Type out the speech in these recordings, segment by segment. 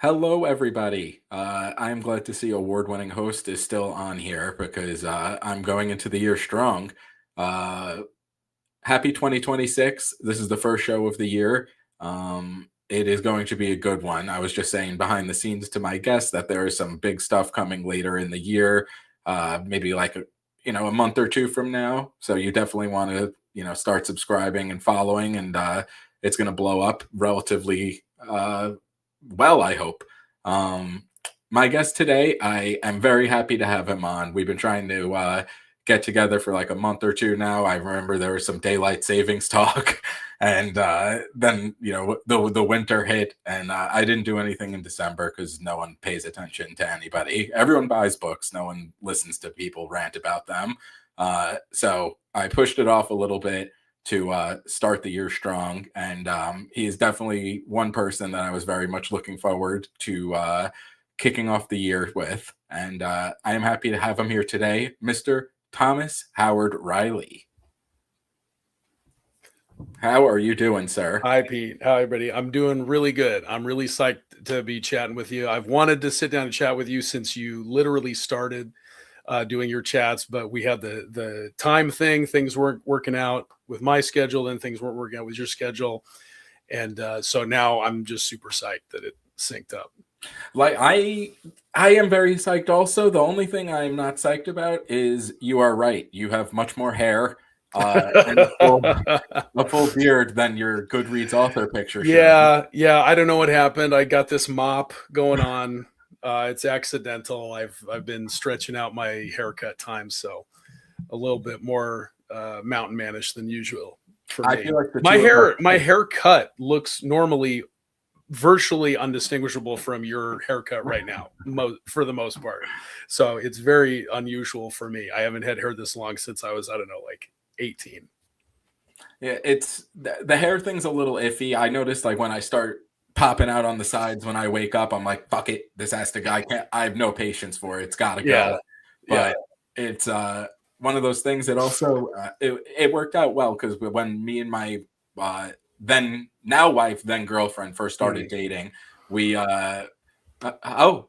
Hello, everybody. I'm glad to see award-winning host is still on here because I'm going into the year strong. Uh, Happy 2026. This is the first show of the year. It is going to be a good one. I was just saying behind the scenes to my guests that there is some big stuff coming later in the year, maybe like a month or two from now. So you definitely want to start subscribing and following, and it's going to blow up relatively well, I hope. Um, my guest today, I am very happy to have him on. We've been trying to get together for like a month or two now. I remember there was some daylight savings talk, and then the winter hit, and I didn't do anything in December because no one pays attention to anybody. Everyone buys books, no one listens to people rant about them. So I pushed it off a little bit to start the year strong. And he is definitely one person that I was very much looking forward to kicking off the year with. And I am happy to have him here today, Mr. Thomas Howard Riley. How are you doing, sir? Hi, Pete. Hi, everybody. I'm doing really good. I'm really psyched to be chatting with you. I've wanted to sit down and chat with you since you literally started doing your chats, but we had the time thing. Things weren't working out with my schedule, and things weren't working out with your schedule, and so now I'm just super psyched that it synced up. Like I am very psyched also. The only thing I'm not psyched about is you are right. You have much more hair and a full beard than your Goodreads author picture shows. Yeah. I don't know what happened. I got this mop going on. It's accidental. I've been stretching out my haircut time, so a little bit more mountain manish than usual for I me. feel like the My two of us. haircut looks normally virtually undistinguishable from your haircut right now, for the most part. So it's very unusual for me. I haven't had hair this long since I was, I don't know, like 18. Yeah, it's the hair thing's a little iffy. I noticed like when I start popping out on the sides when I wake up, I'm like, fuck it, this has to go. I have no patience for it. It's got to Yeah, go. yeah. But it's one of those things that also it worked out well because when me and my then now wife, then girlfriend first started dating, we oh,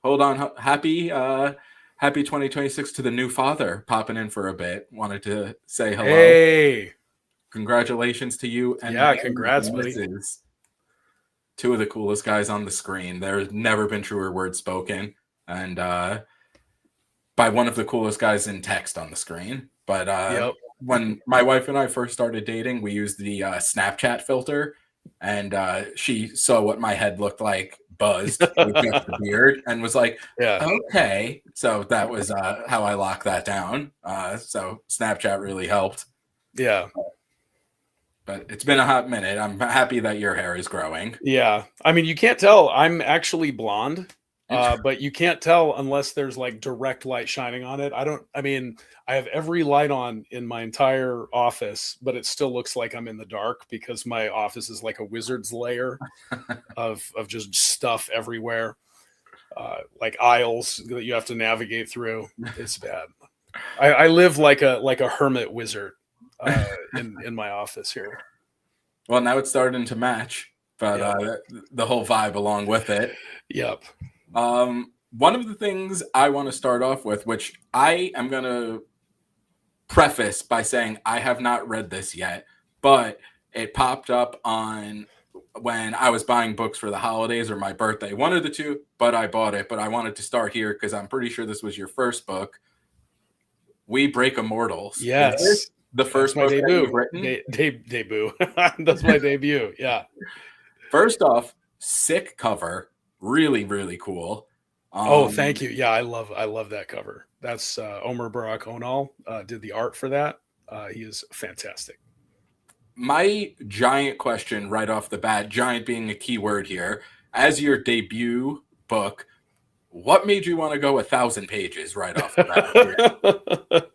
hold on, happy 2026 to the new father popping in for a bit. Wanted to say hello. Hey, Congratulations to you and yeah, the congrats, buddy. missus. Two of the coolest guys on the screen. There's never been truer words spoken, and by one of the coolest guys in text on the screen. But Yep. when my wife and I first started dating, we used the Snapchat filter, and she saw what my head looked like, buzzed with just the beard, and was like, Yeah. "Okay." So that was how I locked that down. So Snapchat really helped. Yeah. But it's been a hot minute. I'm happy that your hair is growing. Yeah. I mean, you can't tell. I'm actually blonde, but you can't tell unless there's like direct light shining on it. I have every light on in my entire office, but it still looks like I'm in the dark because my office is like a wizard's lair of just stuff everywhere, like aisles that you have to navigate through. It's bad. I live like a hermit wizard in my office here. Well, now it's starting to match, but the whole vibe along with it. Yep. One of the things I want to start off with, which I am going to preface by saying I have not read this yet, but it popped up on when I was buying books for the holidays or my birthday. One of the two, but I bought it. But I wanted to start here because I'm pretty sure this was your first book. We Break Immortals. Yes. The first book that you've written? Debut. That's my debut. Yeah. First off, sick cover. Really, really cool. Oh, thank you. Yeah, I love that cover. That's Omer Barak Onal did the art for that. He is fantastic. My giant question right off the bat, giant being a key word here, as your debut book, what made you want to go 1,000 pages right off the bat?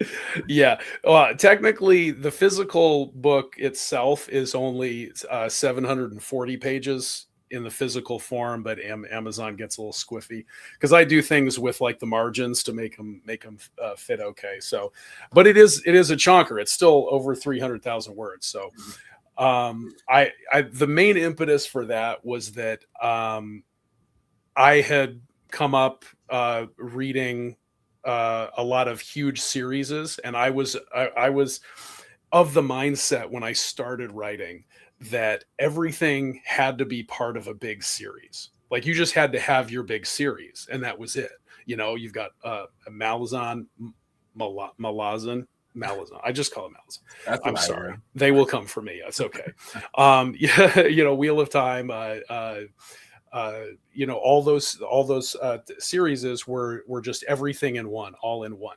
Yeah. Well, technically, the physical book itself is only 740 pages in the physical form, but Amazon gets a little squiffy because I do things with like the margins to make them fit okay. So, but it is a chonker. It's still over 300,000 words. So, the main impetus for that was that I had come up reading a lot of huge series, and I was of the mindset when I started writing that everything had to be part of a big series. Like you just had to have your big series, and that was it. You know, you've got Malazan, Malazan. Malazan. I just call it Malazan. I'm sorry. They will come for me. It's okay. Yeah, you know, Wheel of Time, you know, all those series were just everything in one, all in one.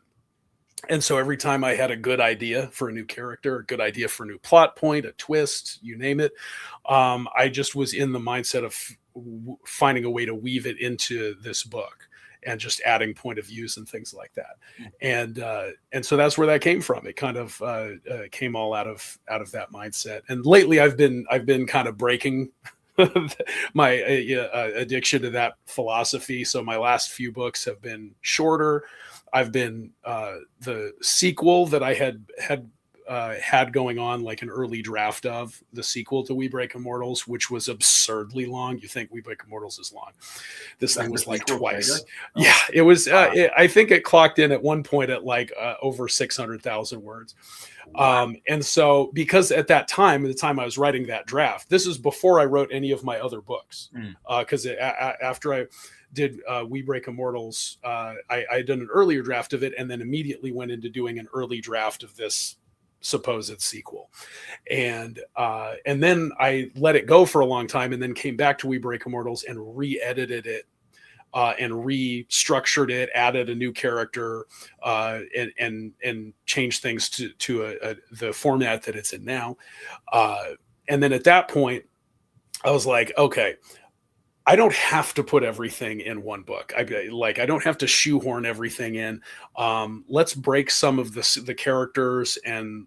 And so every time I had a good idea for a new character, a good idea for a new plot point, a twist, you name it, I just was in the mindset of finding a way to weave it into this book and just adding point of views and things like that. And so that's where that came from. It kind of came all out of that mindset. And lately I've been kind of breaking my addiction to that philosophy. So my last few books have been shorter. I've been the sequel that I had going on, like an early draft of the sequel to We Break Immortals, which was absurdly long. You think We Break Immortals is long? This thing was like twice. Yeah, it was. I think it clocked in at one point at like over 600,000 words. Wow. And so, because at that time, the time I was writing that draft, this is before I wrote any of my other books. Because after I did We Break Immortals, I did an earlier draft of it, and then immediately went into doing an early draft of this supposed sequel, and then I let it go for a long time, and then came back to We Break Immortals and re-edited it and restructured it, added a new character, and changed things to the format that it's in now. And then at that point, I was like, okay, I don't have to put everything in one book. I don't have to shoehorn everything in. Let's break some of the characters and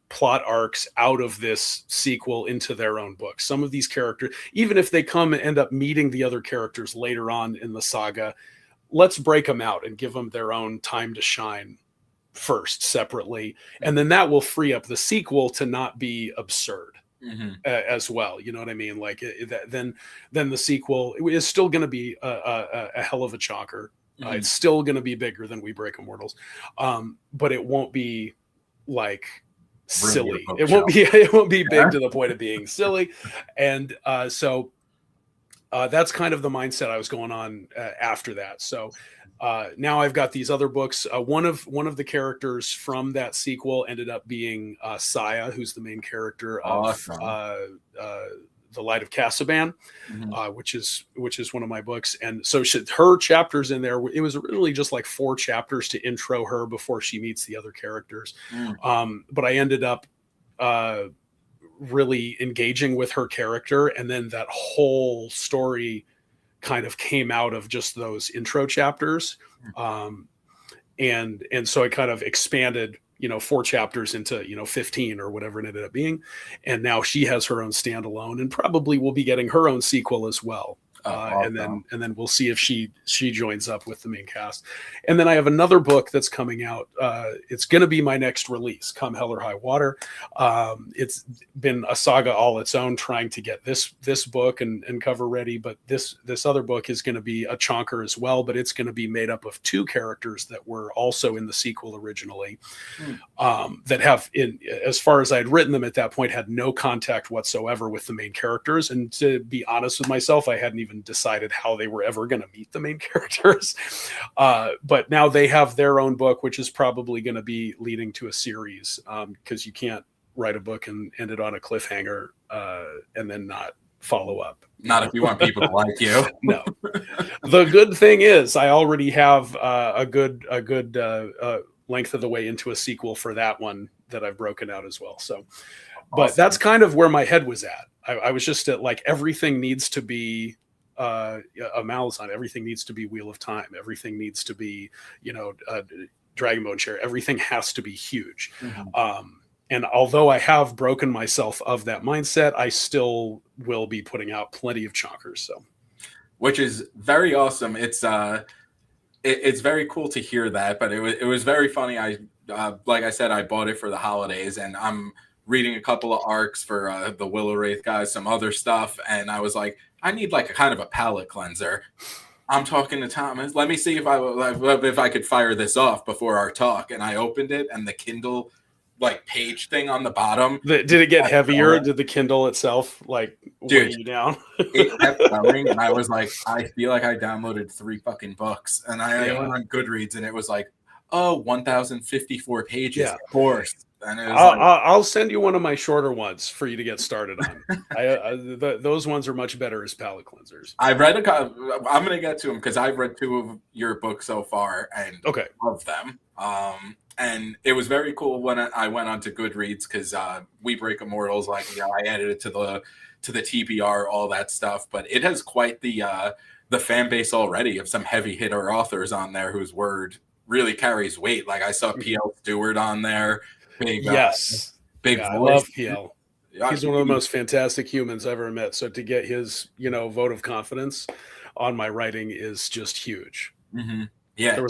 plot arcs out of this sequel into their own book. Some of these characters, even if they come and end up meeting the other characters later on in the saga, let's break them out and give them their own time to shine first, separately. And then that will free up the sequel to not be absurd. As well, you know what I mean? Like then the sequel is still going to be a hell of a chonker. It's still going to be bigger than We Break Immortals, but it won't be like silly. It won't be big to the point of being silly. And so that's kind of the mindset I was going on after that. So now I've got these other books. One of the characters from that sequel ended up being Saya, who's the main character of The Light of Casaban, which is one of my books. And so her chapters in there, it was really just like 4 chapters to intro her before she meets the other characters. But I ended up really engaging with her character, and then that whole story kind of came out of just those intro chapters. And so I kind of expanded, 4 chapters into, 15 or whatever it ended up being. And now she has her own standalone, and probably will be getting her own sequel as well. And then we'll see if she joins up with the main cast. And then I have another book that's coming out. It's going to be my next release, come hell or high water. It's been a saga all its own trying to get this book and cover ready, but this other book is going to be a chonker as well, but it's going to be made up of 2 characters that were also in the sequel originally, that have, as far as I had written them at that point, had no contact whatsoever with the main characters. And to be honest with myself, I hadn't even decided how they were ever going to meet the main characters. But now they have their own book, which is probably going to be leading to a series, because you can't write a book and end it on a cliffhanger and then not follow up. Not if you want people to like you. No. The good thing is I already have a good length of the way into a sequel for that one that I've broken out as well. So, but that's kind of where my head was at. I was just at like, everything needs to be a Malazan. Everything needs to be Wheel of Time. Everything needs to be, Dragonbone Chair. Everything has to be huge. And although I have broken myself of that mindset, I still will be putting out plenty of chonkers. So, which is very awesome. It's very cool to hear that, but it was very funny. Like I said, I bought it for the holidays, and I'm reading a couple of arcs for the Willow Wraith guys, some other stuff, and I was like, I need like a kind of a palate cleanser. I'm talking to Thomas. Let me see if I could fire this off before our talk. And I opened it, and the Kindle like page thing on the bottom. Did it get heavier? Did the Kindle itself like weigh you down? It kept going, and I was like, I feel like I downloaded 3 fucking books, and I went on Goodreads, and it was like, oh, 1,054 pages, of course. And it was I'll send you one of my shorter ones for you to get started on. Those ones are much better as palate cleansers. I read I'm going to get to them because I've read 2 of your books so far and love them. And it was very cool when I went on to Goodreads because We Break Immortals, like, you know, I added it to the TBR, all that stuff. But it has quite the fan base already of some heavy hitter authors on there whose word really carries weight. Like I saw P.L. Stewart on there. Big voice. I love PL. He's one of the most fantastic humans I've ever met. So to get his, you know, vote of confidence on my writing is just huge. Mm-hmm. Yeah, there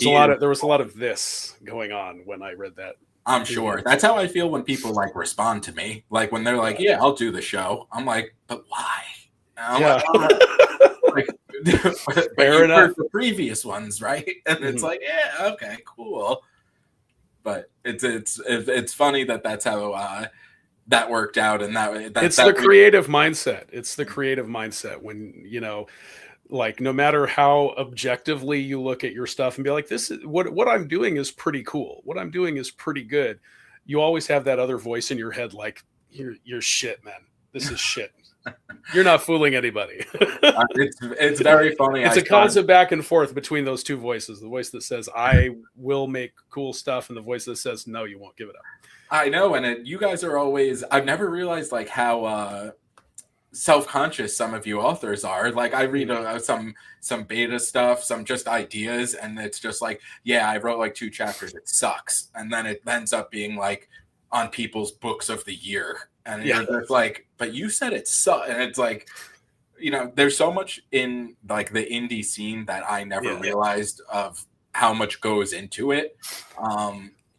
was a lot of this going on when I read that. I'm sure that's how I feel when people like respond to me. Like when they're like, "Yeah, I'll do the show." I'm like, "But why?" Like, fair enough. The previous ones, right? And it's like, yeah, okay, cool. But it's funny that's how that worked out, and it's the creative mindset. It's the creative mindset when, you know, like no matter how objectively you look at your stuff and be like, this is what I'm doing is pretty cool. What I'm doing is pretty good. You always have that other voice in your head like, you're shit, man. This is shit. You're not fooling anybody. It's very funny. It's a constant back and forth between those two voices. The voice that says, I will make cool stuff, and the voice that says, no, you won't give it up. I know. And you guys are always, I've never realized like how self-conscious some of you authors are. Like I read some beta stuff, some just ideas, and it's just like, yeah, I wrote like 2 chapters. It sucks. And then it ends up being like on people's books of the year. And you're just like, but you said it sucked. And it's like, you know, there's so much in like the indie scene that I never realized of how much goes into it.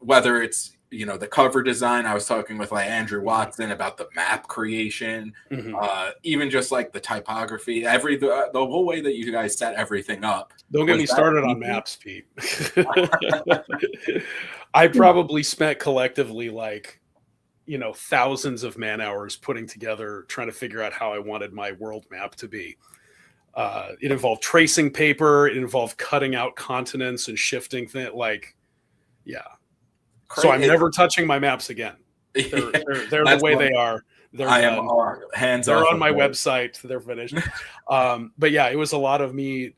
Whether it's, you know, the cover design. I was talking with like Andrew Watson about the map creation, even just like the typography, the whole way that you guys set everything up. Don't get me started on maps, Pete. I probably spent collectively like, you know, thousands of man hours putting together, trying to figure out how I wanted my world map to be. It involved tracing paper. It involved cutting out continents and shifting things. Like, so I'm never touching my maps again. They're the way they are. They're on my website. They're finished. But yeah, it was a lot of me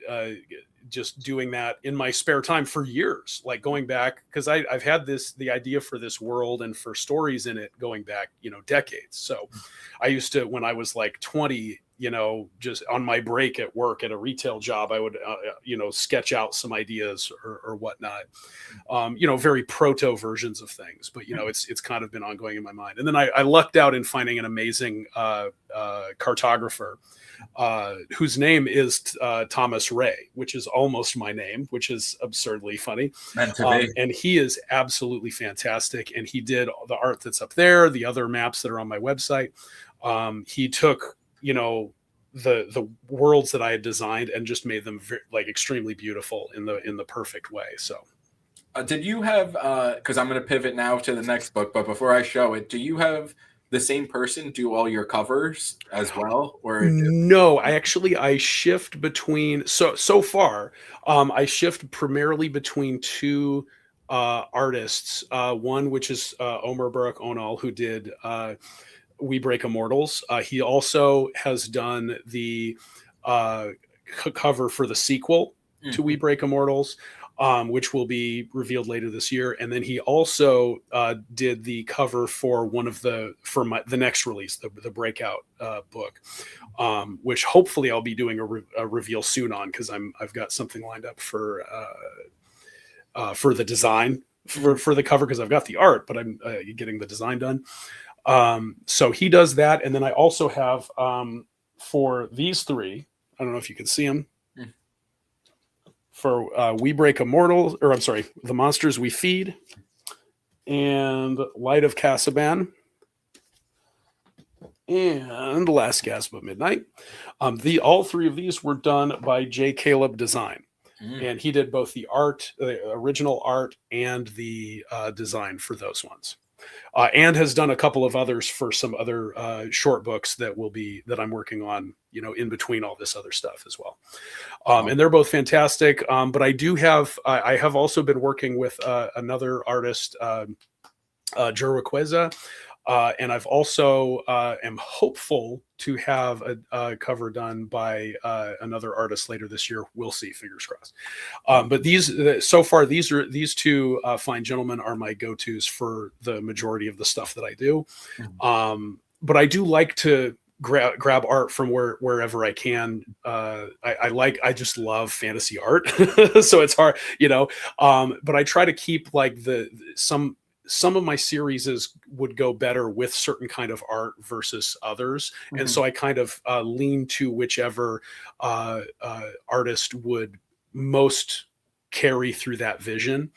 just doing that in my spare time for years, like going back, because I've had the idea for this world and for stories in it going back, you know, decades. So I used to, when I was like 20, you know, just on my break at work at a retail job, I would, you know, sketch out some ideas or whatnot, you know, very proto versions of things. But, you know, it's kind of been ongoing in my mind. And then I lucked out in finding an amazing cartographer whose name is Thomas Ray, which is almost my name, which is absurdly funny. And he is absolutely fantastic. And he did the art that's up there, the other maps that are on my website. He took, you know, the worlds that I had designed and just made them like extremely beautiful in the perfect way. So did you have, because I'm going to pivot now to the next book, but before I show it, do you have the same person do all your covers as well? Or no, I shift between, so far, I shift primarily between 2 artists. One, which is Omer Barak Onal, who did We Break Immortals. He also has done the cover for the sequel to We Break Immortals, which will be revealed later this year. And then he also did the cover for the next release, the Breakout book, which hopefully I'll be doing a reveal soon on, because I've got something lined up for the design for the cover, because I've got the art, but I'm getting the design done. So he does that. And then I also have for these 3, I don't know if you can see them, for We Break Immortals, or I'm sorry, The Monsters We Feed and Light of Casaban. and Last Gasp of Midnight. All three of these were done by J. Caleb Design, and he did both the art, the original art, and the design for those ones. And has done a couple of others for some other short books that I'm working on, in between all this other stuff as well. And they're both fantastic. But I have also been working with another artist, Jurwaqueza. And I've also am hopeful to have a cover done by another artist later this year. We'll see, fingers crossed. But so far, these two fine gentlemen are my go-tos for the majority of the stuff that I do. But I do like to grab art from wherever I can. I just love fantasy art, so it's hard, but I try to keep like some of my series would go better with certain kind of art versus others. And so I kind of lean to whichever artist would most carry through that vision.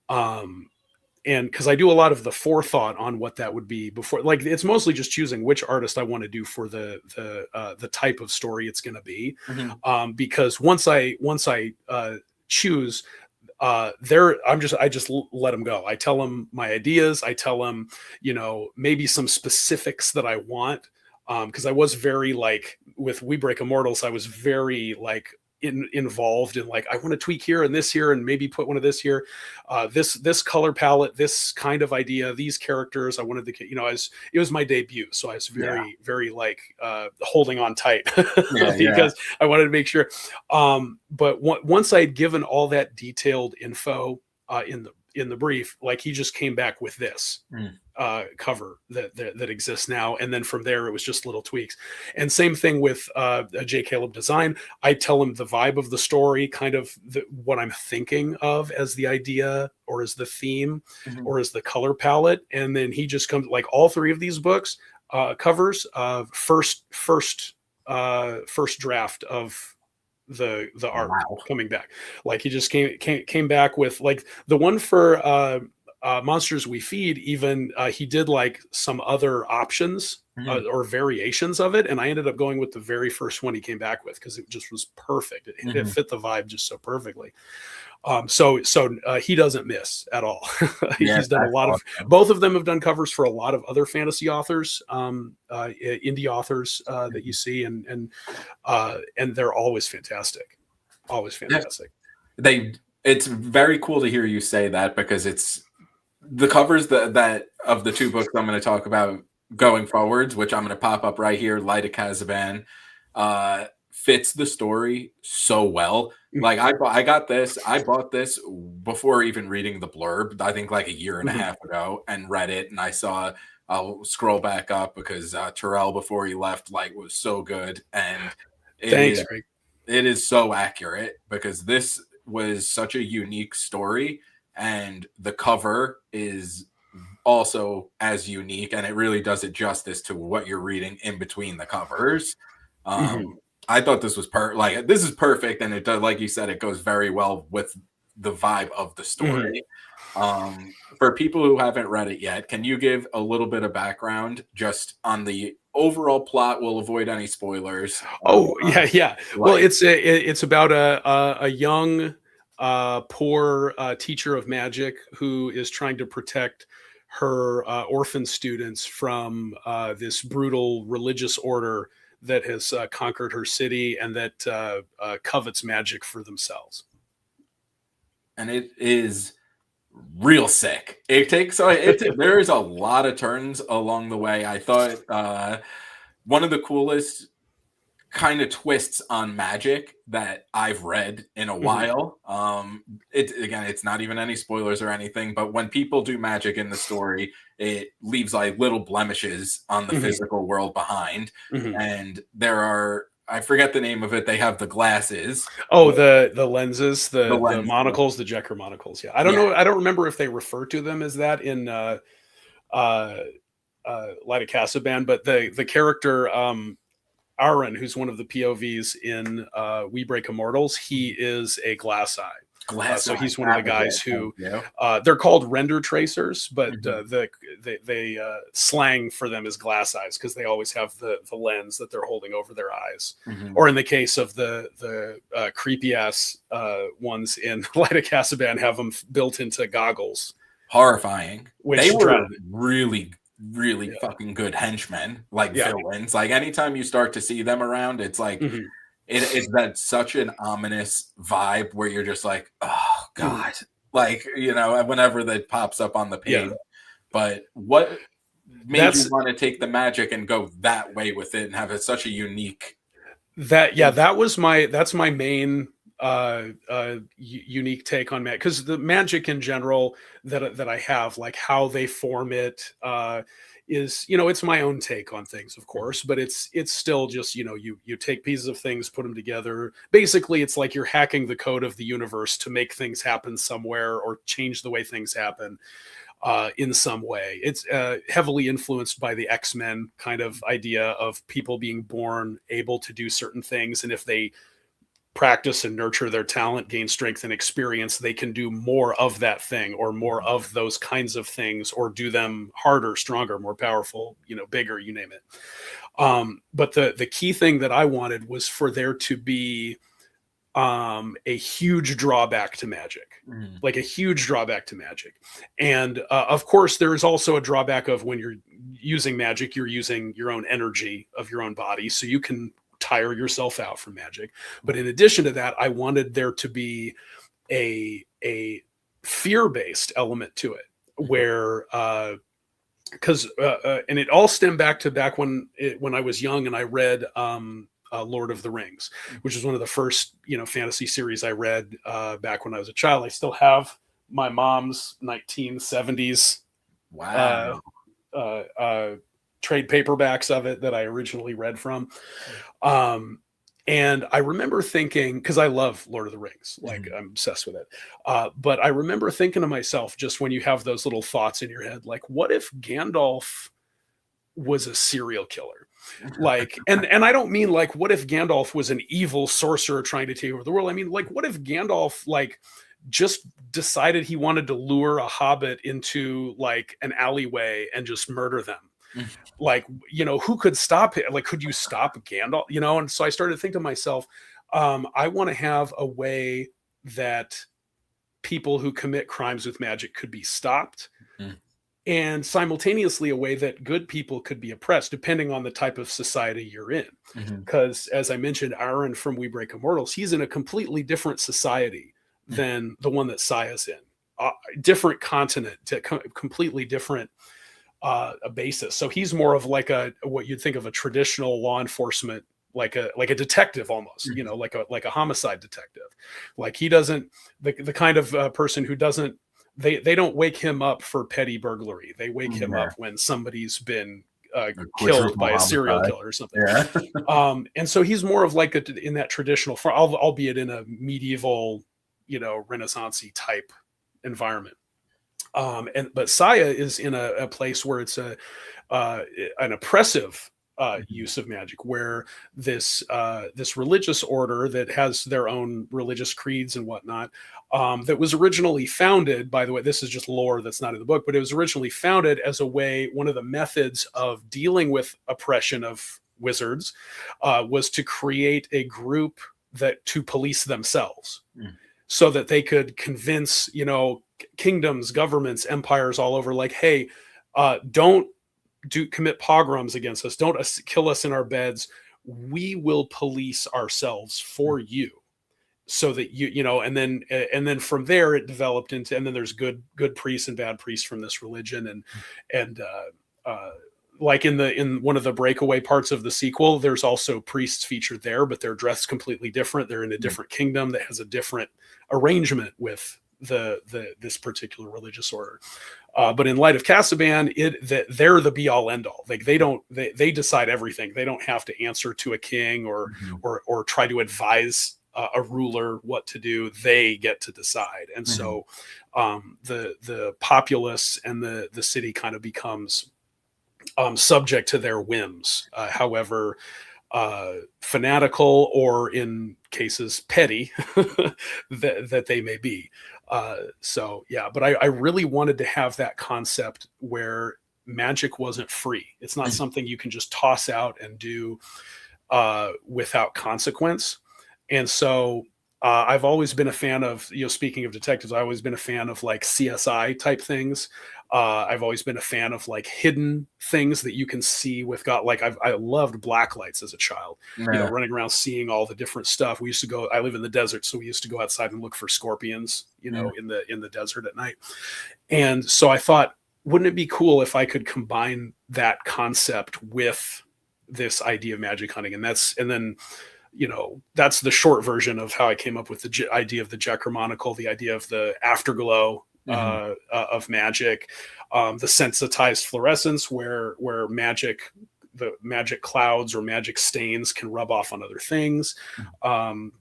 And because I do a lot of the forethought on what that would be before, like it's mostly just choosing which artist I want to do for the type of story it's going to be. Because once I choose, I just let them go. I tell them my ideas. I tell them, maybe some specifics that I want. Because I was very like with We Break Immortals, I was very like involved in like, I want to tweak here and this here, and maybe put one of this here, this color palette, this kind of idea, these characters. I wanted to, it was my debut, so I was very like holding on tight because I wanted to make sure. But once I'd given all that detailed info in the brief, like he just came back with this cover that exists now, and then from there it was just little tweaks. And same thing with J. Caleb Design. I tell him the vibe of the story, kind of what I'm thinking of as the idea or as the theme or as the color palette, and then he just comes, like all three of these books covers first draft of the art coming back. Like he just came back with like the one for Monsters We Feed. Even he did like some other options or variations of it, and I ended up going with the very first one he came back with because it just was perfect. It fit the vibe just so perfectly. So he doesn't miss at all. He's done a lot of, both of them have done covers for a lot of other fantasy authors, indie authors that you see, and they're always fantastic. Always fantastic. It's very cool to hear you say that, because it's the covers that of the two books I'm going to talk about going forwards, which I'm going to pop up right here, Light of Kazaban, fits the story so well. Like I bought this before even reading the blurb, I think like a year and a half ago, and read it, and I'll scroll back up because Terrell, before he left, like was so good, and it is so accurate, because this was such a unique story, and the cover is also as unique, and it really does it justice to what you're reading in between the covers. I thought this was this is perfect, and it does, like you said, it goes very well with the vibe of the story. For people who haven't read it yet, can you give a little bit of background just on the overall plot? We'll avoid any spoilers. Well, it's about a young poor teacher of magic who is trying to protect her orphan students from this brutal religious order that has conquered her city and that covets magic for themselves. And it is real sick. There's a lot of turns along the way. I thought one of the coolest kind of twists on magic that I've read in a while. It's not even any spoilers or anything, but when people do magic in the story, it leaves like little blemishes on the physical world behind. And there are, I forget the name of it, they have the glasses. The lenses, the monocles, the Jekker monocles. Yeah. I don't know. I don't remember if they refer to them as that in Light of Kazaban, but the character Aaron, who's one of the POVs in We Break Immortals, he is a glass eye. Glass So he's eye, one of the that was guys it. who Thank you. they're called render tracers, but Mhm. they slang for them is glass eyes because they always have the lens that they're holding over their eyes. Mhm. Or in the case of the creepy ass ones in Light of Casaban, have them built into goggles, Horrifying. They which were really, really yeah, fucking good henchmen, like yeah. villains. Like anytime you start to see them around, it's like Mhm. it's that such an ominous vibe where you're just like, oh Mhm. god, like whenever that pops up on the Yeah, page. But what made you that's want to take the magic and go that way with it and have it such a unique? that's my main unique take on magic, because the magic in general that I have, like how they form it, is, it's my own take on things, of course, but it's still just, you take pieces of things, put them together. Basically, it's like you're hacking the code of the universe to make things happen somewhere or change the way things happen in some way. It's heavily influenced by the X-Men kind of idea of people being born able to do certain things, and if they practice and nurture their talent, gain strength and experience, they can do more of that thing or more of those kinds of things, or do them harder, stronger, more powerful, bigger, you name it. But the key thing that I wanted was for there to be a huge drawback to magic, Mhm. like a huge drawback to magic. And of course, there is also a drawback of when you're using magic, you're using your own energy of your own body. So you can tire yourself out from magic. But in addition to that, I wanted there to be a fear-based element to it, where because and it all stemmed back when I was young and I read Lord of the Rings, which is one of the first fantasy series I read back when I was a child. I still have my mom's 1970s Wow. uh, uh, trade paperbacks of it that I originally read from. Um, and I remember thinking, because I love Lord of the Rings, like Mhm. I'm obsessed with it. But I remember thinking to myself, just when you have those little thoughts in your head, like, what if Gandalf was a serial killer? Like, and I don't mean like, what if Gandalf was an evil sorcerer trying to take over the world? I mean, like, what if Gandalf like just decided he wanted to lure a hobbit into like an alleyway and just murder them? Like, who could stop it? Like, could you stop Gandalf? And so I started to think to myself, I want to have a way that people who commit crimes with magic could be stopped, Mhm. and simultaneously a way that good people could be oppressed depending on the type of society you're in. Mhm. Because as I mentioned, Aaron from We Break Immortals, he's in a completely different society Mhm. than the one that Saya's in. Different continent, completely different a basis. So he's more of like a what you'd think of a traditional law enforcement, like a detective almost, Mhm. like a homicide detective. Like he doesn't the kind of person who doesn't they don't wake him up for petty burglary. They wake him Yeah. up when somebody's been A killed quadruple by a serial homicide. killer or something. Yeah. And so he's more of like in that traditional, albeit in a medieval, Renaissance-y type environment. But Saya is in a place where it's uh, an oppressive Mhm. use of magic, where this religious order that has their own religious creeds and whatnot, that was originally founded. By the way, this is just lore that's not in the book, but it was originally founded as a way. One of the methods of dealing with oppression of wizards was to create a group that to police themselves, Mhm. so that they could convince, kingdoms, governments, empires all over, like, hey, don't commit pogroms against us, don't kill us in our beds, we will police ourselves for you, so that and then from there it developed into, and then there's good priests and bad priests from this religion, and like in one of the breakaway parts of the sequel, there's also priests featured there, but they're dressed completely different. They're in a Mhm. different kingdom that has a different arrangement with the this particular religious order. But in Light of Casaban, they're the be all end all. Like they decide everything. They don't have to answer to a king or Mhm. or try to advise a ruler what to do. They get to decide, and Mhm. so the populace and the city kind of becomes subject to their whims. However, fanatical, or in cases petty that they may be. So yeah, but I really wanted to have that concept where magic wasn't free. It's not something you can just toss out and do without consequence. And so I've always been a fan of, speaking of detectives, I've always been a fan of like CSI type things. I've always been a fan of like hidden things that you can see with God. Like I loved black lights as a child, Yeah. running around seeing all the different stuff. We used to go, I live in the desert, so we used to go outside and look for scorpions, Yeah. in the desert at night. And so I thought, wouldn't it be cool if I could combine that concept with this idea of magic hunting? And then that's the short version of how I came up with the idea of the Jachromonicle, the idea of the afterglow of magic, the sensitized fluorescence, where the magic clouds or magic stains can rub off on other things. But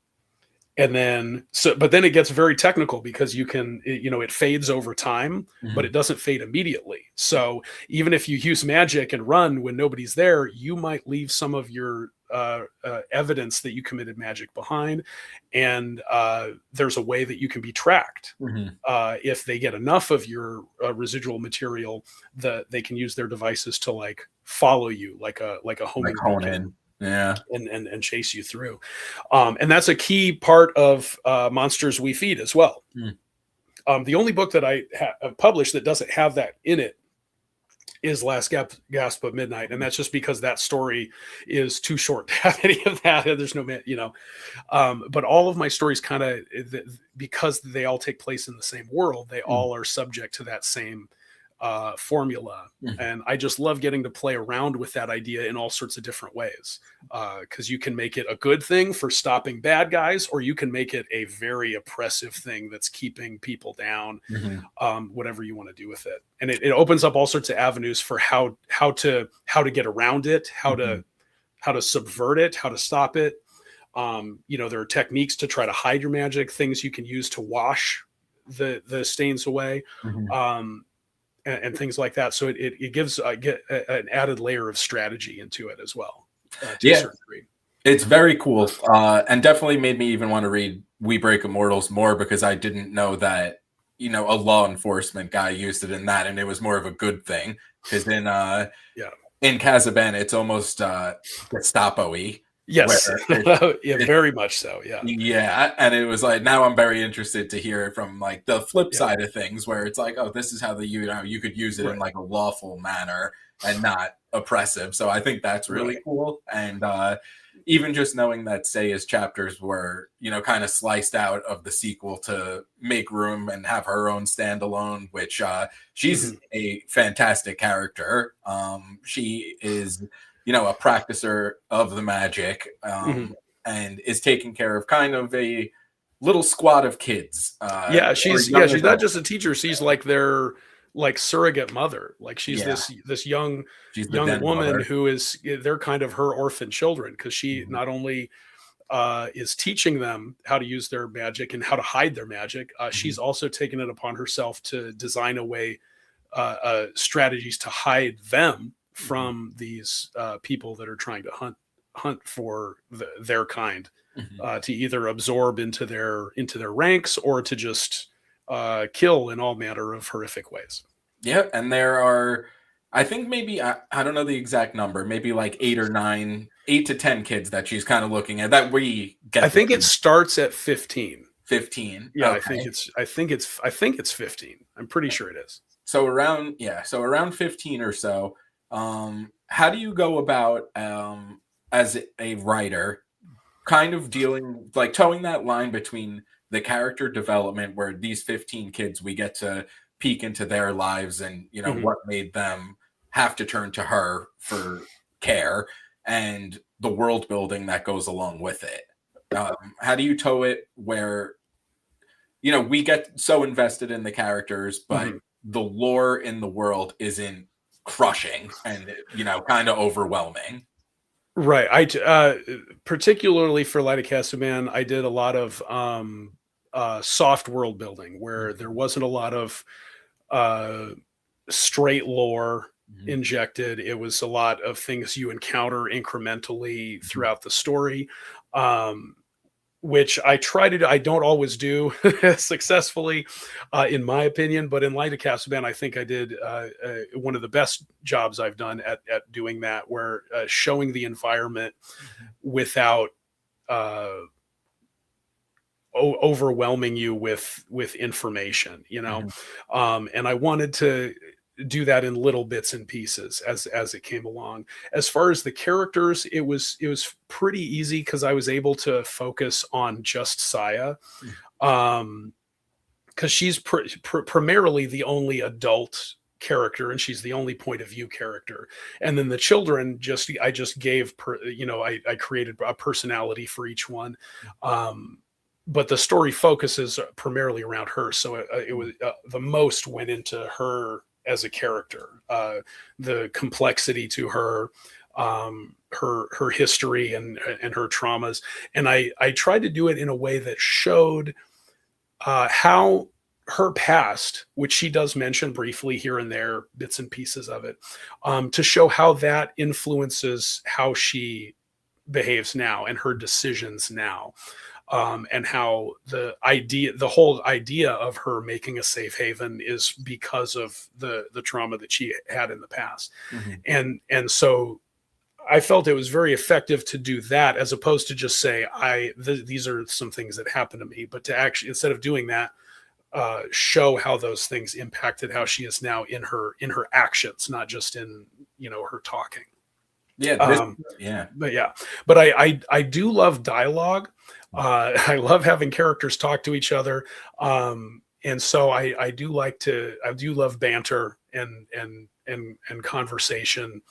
then it gets very technical, because it fades over time, but it doesn't fade immediately. So even if you use magic and run when nobody's there, you might leave some of your evidence that you committed magic behind. And there's a way that you can be tracked. If they get enough of your residual material, they can use their devices to like follow you like a homing beacon. Yeah. And chase you through. And that's a key part of Monsters We Feed as well. The only book that I have published that doesn't have that in it is Last Gasp of Midnight. And that's just because that story is too short to have any of that. There's no, but all of my stories kind of, because they all take place in the same world, they all are subject to that same formula. And I just love getting to play around with that idea in all sorts of different ways, because you can make it a good thing for stopping bad guys, or you can make it a very oppressive thing that's keeping people down. Whatever you want to do with it. And it opens up all sorts of avenues for how to get around it, how to subvert it, how to stop it. There are techniques to try to hide your magic, things you can use to wash the stains away. And things like that. So it gives an added layer of strategy into it as well. To a certain degree. It's very cool, and definitely made me even want to read We Break Immortals more, because I didn't know that a law enforcement guy used it in that, and it was more of a good thing. Because in Casablanca, it's almost Gestapo-y. Yes, very much so. Yeah, and it was like, now I'm very interested to hear it from like the flip side of things, where it's like, oh, this is how you could use it in like a lawful manner and not oppressive. So I think that's really cool. And even just knowing that Seiya's chapters were kind of sliced out of the sequel to make room and have her own standalone, which she's a fantastic character. She is a practicer of the magic, and is taking care of kind of a little squad of kids. She's not just a teacher. She's like their surrogate mother. Like she's this young woman mother, who is, they're kind of her orphan children, because she not only is teaching them how to use their magic and how to hide their magic, she's also taken it upon herself to design a way, strategies to hide them from these people that are trying to hunt for their kind, to either absorb into their ranks, or to just kill in all manner of horrific ways. Yeah, and there are, I think maybe, I don't know the exact number, maybe like 8 to 10 kids that she's kind of looking at that we get. I think it starts at 15. 15. Yeah, okay. I think it's 15. I'm pretty sure it is. So around 15 or so. How do you go about, as a writer, kind of dealing, like towing that line between the character development, where these 15 kids, we get to peek into their lives and, what made them have to turn to her for care, and the world building that goes along with it? How do you tow it where, we get so invested in the characters, but the lore in the world isn't crushing and kind of overwhelming? Right. I particularly for Light of Casaban, I did a lot of soft world building, where there wasn't a lot of straight lore injected. It was a lot of things you encounter incrementally throughout the story, which I try to do. I don't always do successfully, in my opinion, but in Light of Casaban, I think I did one of the best jobs I've done at doing that, where showing the environment without overwhelming you with information, and I wanted to do that in little bits and pieces as it came along. As far as the characters, it was pretty easy because I was able to focus on just Saya, because she's primarily the only adult character, and she's the only point of view character. And then the children, I just gave I created a personality for each one. But the story focuses primarily around her, so it was the most went into her as a character, the complexity to her, her history and her traumas, and I tried to do it in a way that showed how her past, which she does mention briefly here and there, bits and pieces of it, to show how that influences how she behaves now and her decisions now. And how the whole idea of her making a safe haven is because of the trauma that she had in the past. And so I felt it was very effective to do that, as opposed to just say, these are some things that happened to me, but to actually, instead of doing that, show how those things impacted how she is now in her actions, not just in, her talking. But I do love dialogue. I love having characters talk to each other. And so I do love banter and conversation,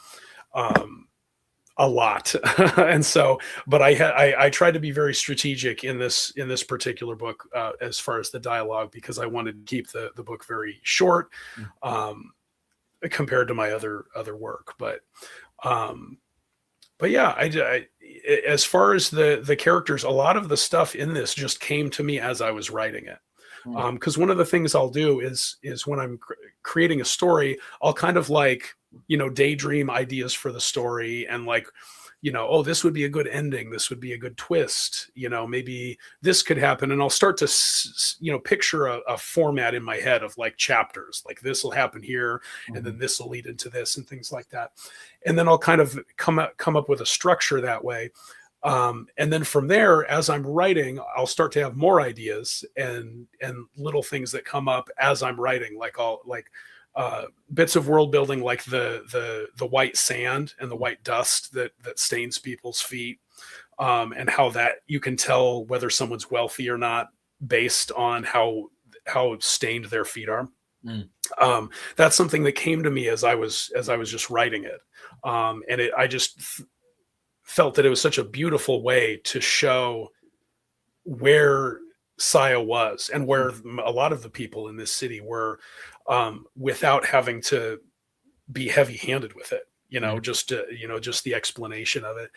a lot. And so, but I tried to be very strategic in this particular book, as far as the dialogue, because I wanted to keep the book very short, compared to my other work. But yeah, I as far as the characters, a lot of the stuff in this just came to me as I was writing it. Because one of the things I'll do is when I'm creating a story, I'll kind of daydream ideas for the story, and oh, this would be a good ending, this would be a good twist, maybe this could happen, and I'll start to picture a format in my head of chapters, this will happen here, and then this will lead into this, and things like that. And then I'll kind of come up with a structure that way. And then from there, as I'm writing, I'll start to have more ideas and little things that come up as I'm writing, bits of world building, like the white sand and the white dust that stains people's feet, and how that you can tell whether someone's wealthy or not based on how stained their feet are. That's something that came to me as I was just writing it, and I just felt that it was such a beautiful way to show where Saya was and where a lot of the people in this city were, without having to be heavy-handed with it, just the explanation of it.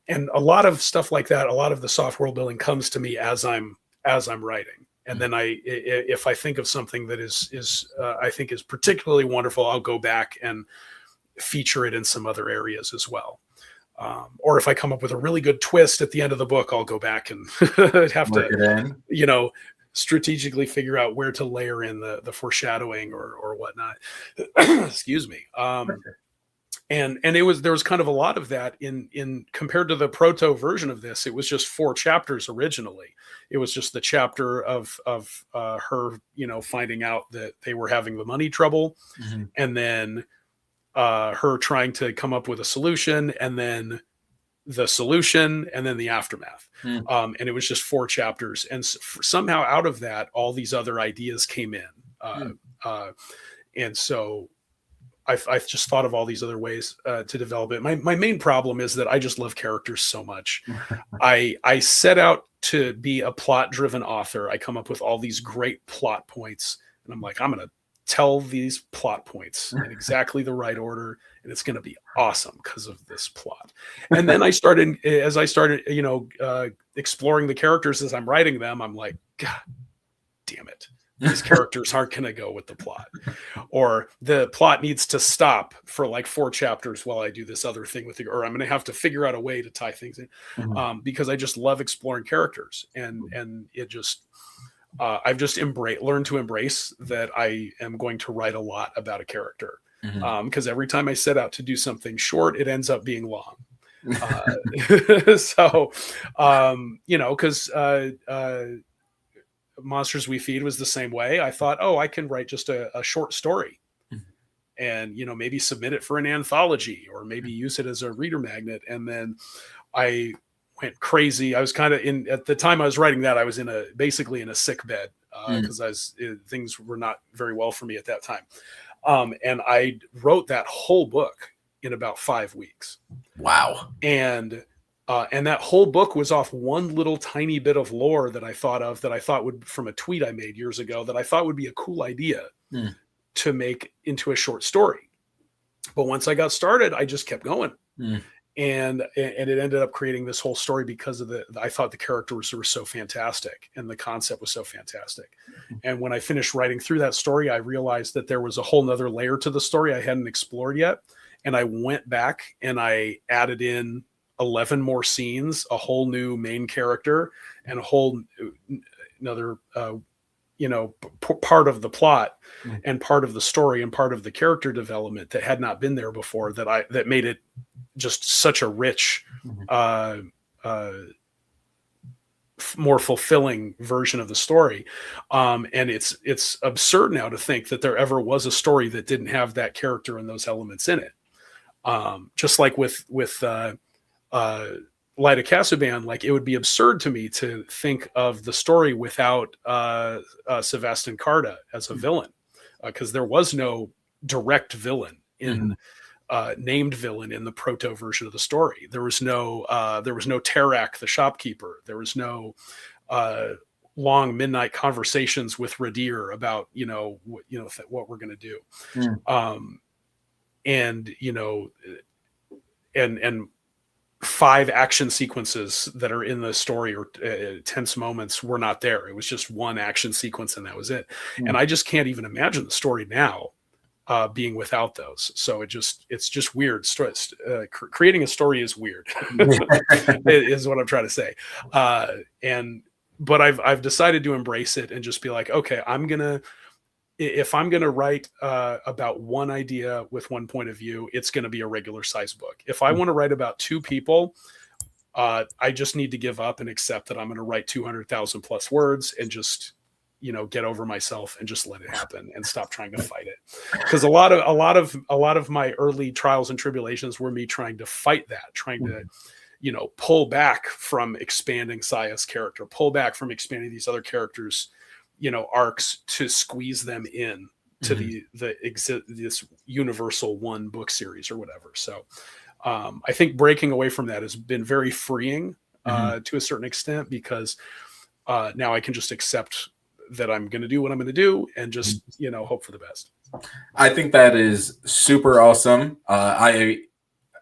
And a lot of stuff like that, a lot of the soft world building comes to me as I'm writing. And then if I think of something that is I think is particularly wonderful, I'll go back and feature it in some other areas as well. Or if I come up with a really good twist at the end of the book, I'll go back and have to, strategically figure out where to layer in the foreshadowing or whatnot. Excuse me. And there was kind of a lot of that in compared to the proto version of this. It was just 4 chapters originally. It was just the chapter of her, finding out that they were having the money trouble, and then her trying to come up with a solution, and then the solution, and then the aftermath. And it was just 4 chapters. And somehow out of that, all these other ideas came in. And so I've just thought of all these other ways to develop it. My main problem is that I just love characters so much. I set out to be a plot-driven author. I come up with all these great plot points, and I'm like, I'm going to tell these plot points in exactly the right order, and it's going to be awesome because of this plot. And then as I started, exploring the characters as I'm writing them, I'm like, God damn it. these characters aren't going to go with the plot, or the plot needs to stop for like 4 chapters while I do this other thing with it, or I'm going to have to figure out a way to tie things in, because I just love exploring characters, and it just I've just learned to embrace that I am going to write a lot about a character, because every time I set out to do something short, it ends up being long. So, because Monsters We Feed was the same way. I thought, oh, I can write just a short story and, maybe submit it for an anthology, or maybe use it as a reader magnet. And then I went crazy. I was kind of at the time I was writing that, I was basically in a sick bed, because things were not very well for me at that time. And I wrote that whole book in about 5 weeks. Wow. And that whole book was off one little tiny bit of lore that I thought would, from a tweet I made years ago, that I thought would be a cool idea to make into a short story. But once I got started, I just kept going. And it ended up creating this whole story because of I thought the characters were so fantastic and the concept was so fantastic. And when I finished writing through that story, I realized that there was a whole nother layer to the story I hadn't explored yet. And I went back and I added in 11 more scenes, a whole new main character, and a whole another, part of the plot and part of the story and part of the character development that had not been there before, that made it just such a rich, more fulfilling version of the story. And it's absurd now to think that there ever was a story that didn't have that character and those elements in it. Just like with Light of Casaban, like it would be absurd to me to think of the story without Sebastian Carda as a villain, because there was no direct villain named villain in the proto version of the story. There was no Tarak the shopkeeper. There was no long midnight conversations with Radir about what we're going to do. And 5 action sequences that are in the story, or tense moments, were not there. It was just one action sequence and that was it. And I just can't even imagine the story now being without those. So it's just weird. Creating a story is weird, is what I'm trying to say. But I've decided to embrace it and just be like, okay, if I'm going to write about one idea with one point of view, it's going to be a regular size book. If I want to write about 2 people, I just need to give up and accept that I'm going to write 200,000 plus words and just, get over myself and just let it happen and stop trying to fight it. Because a lot of my early trials and tribulations were me trying to fight that, trying to, pull back from expanding Saya's character, pull back from expanding these other characters, arcs, to squeeze them in to this universal one book series or whatever. So I think breaking away from that has been very freeing to a certain extent, because now I can just accept that I'm going to do what I'm going to do and just, hope for the best. I think that is super awesome. I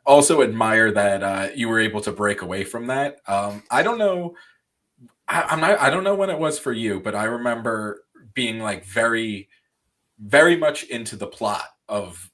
also admire that you were able to break away from that. I don't know. I don't know when it was for you, but I remember being like very, very much into the plot of,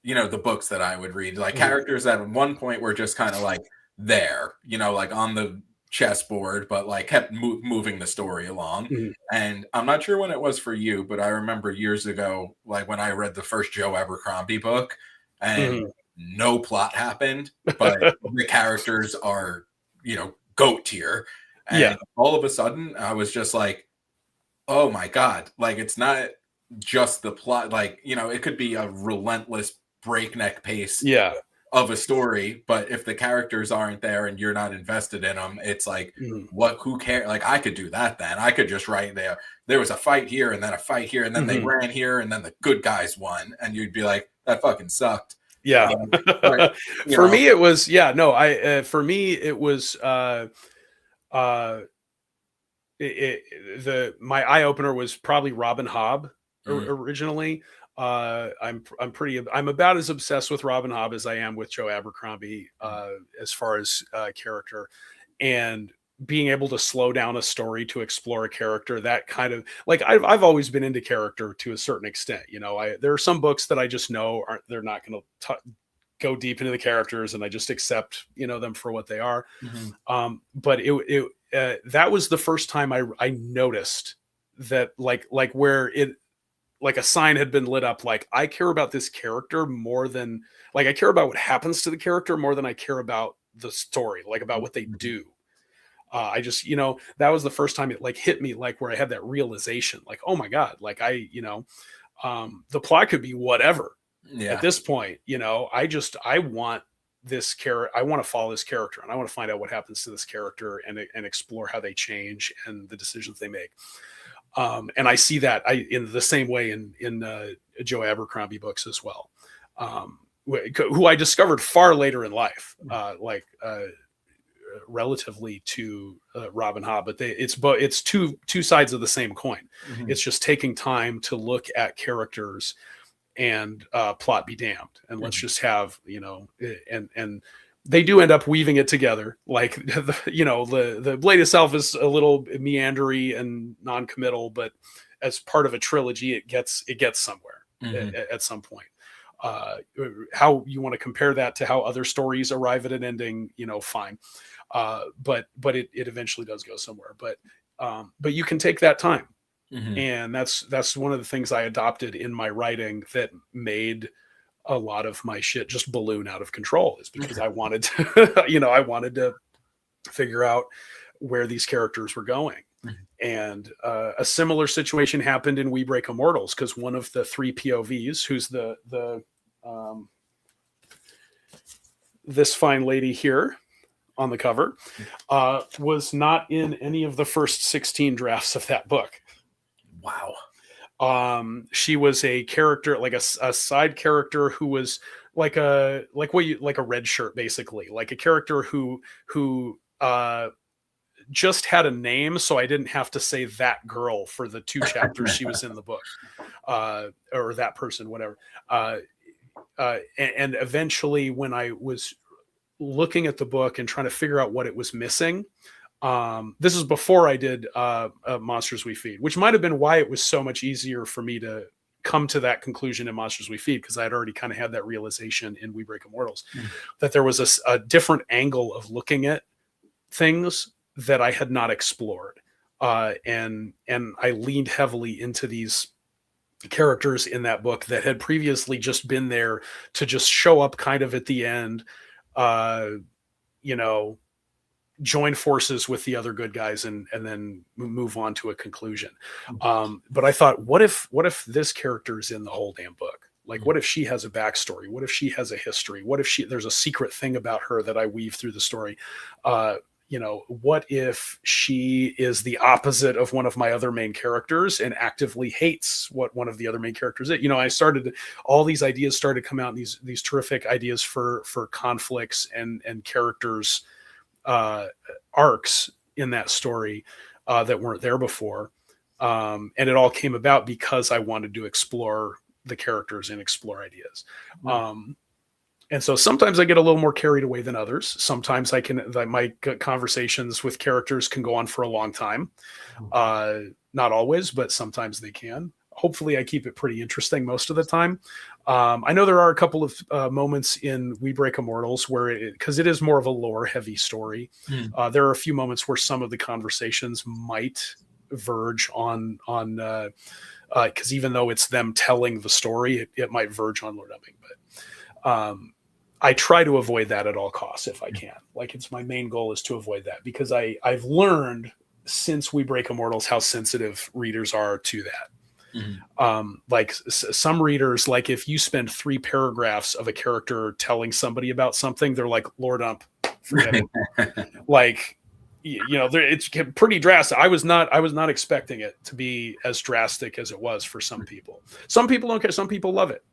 the books that I would read. Like characters that at one point were just kind of like there, like on the chessboard, but like kept moving the story along. And I'm not sure when it was for you, but I remember years ago, like when I read the first Joe Abercrombie book, and no plot happened, but the characters are, GOAT tier. And all of a sudden I was just like, oh my God, like it's not just the plot, like, it could be a relentless breakneck pace of a story, but if the characters aren't there and you're not invested in them, it's like, who cares? Like I could do that then. I could just write there was a fight here and then a fight here and then they ran here and then the good guys won. And you'd be like, that fucking sucked. But, for me, it was, for me, it was, my eye opener was probably Robin Hobb originally. I'm about as obsessed with Robin Hobb as I am with Joe Abercrombie, as far as character. And being able to slow down a story to explore a character, that kind of like I've always been into character to a certain extent. You know, there are some books that I just know they're not going to go deep into the characters, and I just accept, you know, them for what they are. But that was the first time I noticed that like where it, like a sign had been lit up, like I care about this character more than, like I care about what happens to the character more than I care about the story, like about what they do. I just, you know, that was the first time it like hit me, like where I had that realization, like, oh my God, like you know, the plot could be whatever at this point, you know, I want this character, I want to follow this character, and I want to find out what happens to this character and explore how they change and the decisions they make. And I see that in the same way in Joe Abercrombie books as well, who I discovered far later in life, relatively to Robin Hobb, but it's two sides of the same coin. It's just taking time to look at characters and plot be damned, and let's just have, you know, and they do end up weaving it together. Like the Blade itself is a little meandery and non-committal, but as part of a trilogy, it gets somewhere at some point. How you want to compare that to how other stories arrive at an ending, you know, fine. But it eventually does go somewhere. But you can take that time. And that's one of the things I adopted in my writing that made a lot of my shit just balloon out of control, is because I wanted to, you know, I wanted to figure out where these characters were going. And a similar situation happened in We Break Immortals, because one of the three POVs, who's this fine lady here on the cover, was not in any of the first 16 drafts of that book. Wow. She was a character, like a side character who was like a red shirt, basically, like a character who just had a name, so I didn't have to say that girl for the 2 chapters she was in the book, or that person, whatever. And eventually, when I was looking at the book and trying to figure out what it was missing, this is before I did Monsters We Feed, which might have been why it was so much easier for me to come to that conclusion in Monsters We Feed, because I had already kind of had that realization in We Break Immortals, that there was a different angle of looking at things that I had not explored. And I leaned heavily into these characters in that book that had previously just been there to just show up kind of at the end, you know, join forces with the other good guys and then move on to a conclusion. But I thought, what if this character is in the whole damn book? Like, what if she has a backstory? What if she has a history? What if there's a secret thing about her that I weave through the story? You know, what if she is the opposite of one of my other main characters and actively hates what one of the other main characters is? You know, all these ideas started to come out, these terrific ideas for conflicts and characters, arcs in that story that weren't there before. And it all came about because I wanted to explore the characters and explore ideas. And so sometimes I get a little more carried away than others. Sometimes my conversations with characters can go on for a long time. Not always, but sometimes they can. Hopefully I keep it pretty interesting most of the time. I know there are a couple of moments in We Break Immortals where because it is more of a lore heavy story. There are a few moments where some of the conversations might verge on because even though it's them telling the story, it might verge on lore dumping. But I try to avoid that at all costs if I can. Like, it's my main goal is to avoid that, because I've learned since We Break Immortals how sensitive readers are to that. Like some readers, like if you spend 3 paragraphs of a character telling somebody about something, they're like, lore dump, forget it. Like, you know, it's pretty drastic. I was not expecting it to be as drastic as it was for some people. Some people don't care. Some people love it.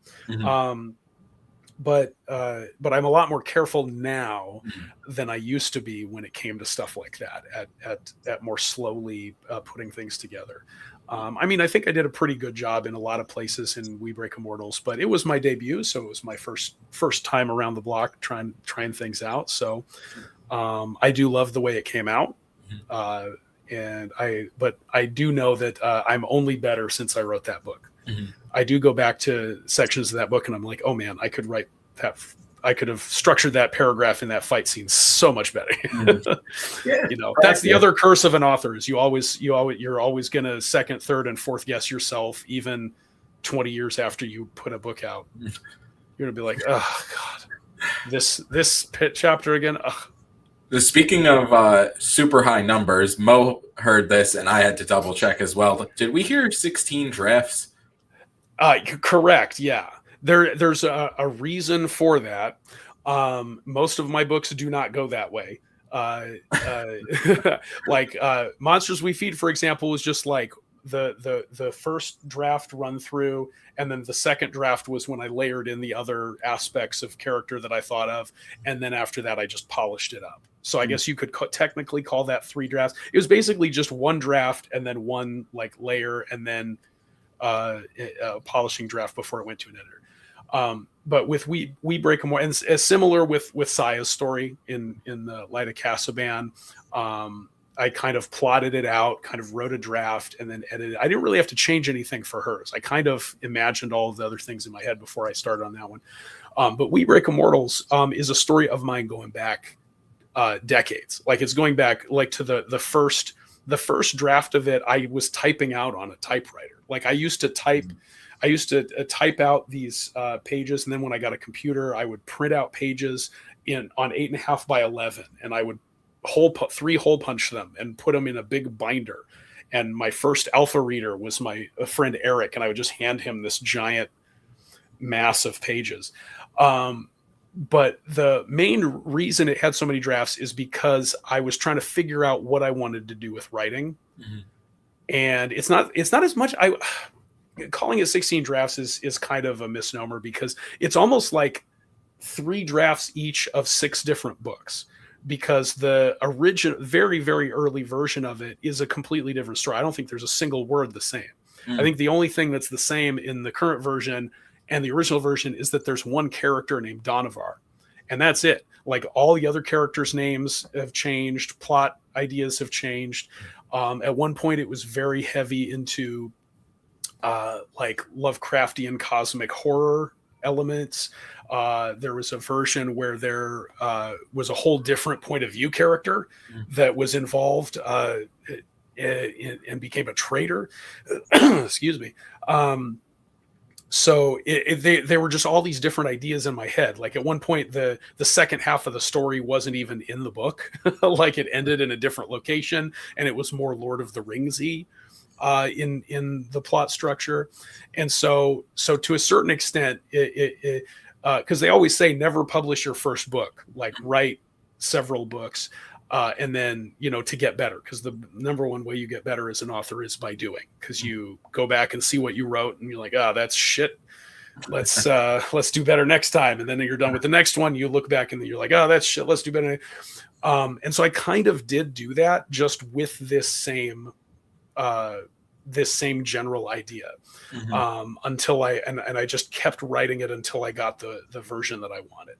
But I'm a lot more careful now than I used to be when it came to stuff like that, at more slowly putting things together. I mean, I think I did a pretty good job in a lot of places in We Break Immortals, but it was my debut, so it was my first time around the block trying things out. So I do love the way it came out. But I do know that I'm only better since I wrote that book. Mhm. I do go back to sections of that book and I'm like, oh man, I could write that. I could have structured that paragraph in that fight scene so much better. Yeah, That's the other curse of an author is you're always going to second, third, and fourth guess yourself, even 20 years after you put a book out. You're going to be like, oh God, this pit chapter again. Ugh. Speaking of super high numbers, Mo heard this and I had to double check as well. Did we hear 16 drafts? Correct. Yeah. There's a reason for that. Most of my books do not go that way. Like Monsters We Feed, for example, was just like the first draft run through, and then the second draft was when I layered in the other aspects of character that I thought of, and then after that I just polished it up. So I guess you could technically call that 3 drafts. It was basically just one draft and then one like layer and then a polishing draft before it went to an editor. But with We Break 'Em More, and similar with Saya's story in the Light of Casaban, I kind of plotted it out, kind of wrote a draft, and then edited. I didn't really have to change anything for hers. I kind of imagined all of the other things in my head before I started on that one. But We Break Immortals is a story of mine going back decades. Like it's going back like to the first draft of it. I was typing out on a typewriter. Like I used to type out these pages, and then when I got a computer, I would print out pages on 8.5 by 11, and I would three hole punch them and put them in a big binder. And my first alpha reader was my friend Eric, and I would just hand him this giant mass of pages. But the main reason it had so many drafts is because I was trying to figure out what I wanted to do with writing. Mm-hmm. And it's not as much. Calling it 16 drafts is kind of a misnomer because it's almost like 3 drafts each of 6 different books, because the original, very, very early version of it is a completely different story. I don't think there's a single word the same. I think the only thing that's the same in the current version and the original version is that there's one character named Donovar, and that's it. Like all the other characters' names have changed, plot ideas have changed. At one point, it was very heavy into like Lovecraftian cosmic horror elements. There was a version where there was a whole different point of view character that was involved and became a traitor. Excuse me. So there were just all these different ideas in my head. Like at one point, the second half of the story wasn't even in the book. Like it ended in a different location, and it was more Lord of the Ringsy in the plot structure. And so to a certain extent, because they always say never publish your first book, like write several books. And then, to get better, because the number one way you get better as an author is by doing, because you go back and see what you wrote and you're like, that's shit. Let's do better next time. And then you're done with the next one. You look back and you're like, that's shit. Let's do better. And so I kind of did do that just with this same general idea until I just kept writing it until I got the version that I wanted.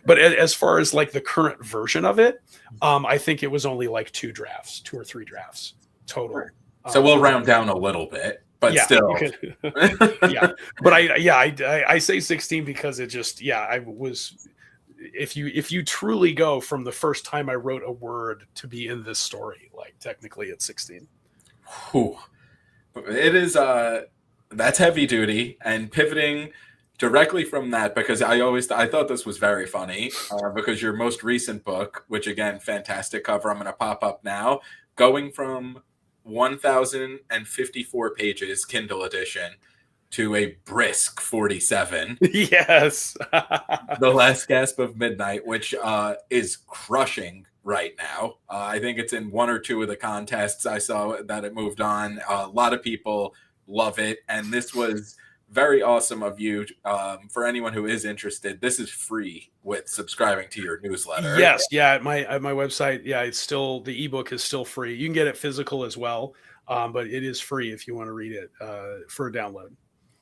But as far as like the current version of it, I think it was only like 2 or 3 drafts total. So we'll round down a little bit, but still. Yeah. But I say 16 because it just, I was, if you truly go from the first time I wrote a word to be in this story, like technically it's 16. Whew. It is, that's heavy duty, and pivoting directly from that, because I thought this was very funny, because your most recent book, which again, fantastic cover, I'm going to pop up now, going from 1,054 pages Kindle edition to a brisk 47. Yes. The Last Gasp of Midnight, which is crushing right now. I think it's in 1 or 2 of the contests I saw that it moved on. A lot of people love it, and this was very awesome of you. For anyone who is interested, this is free with subscribing to your newsletter. Yes, at my website, it's still, the ebook is still free. You can get it physical as well, but it is free if you want to read it for a download.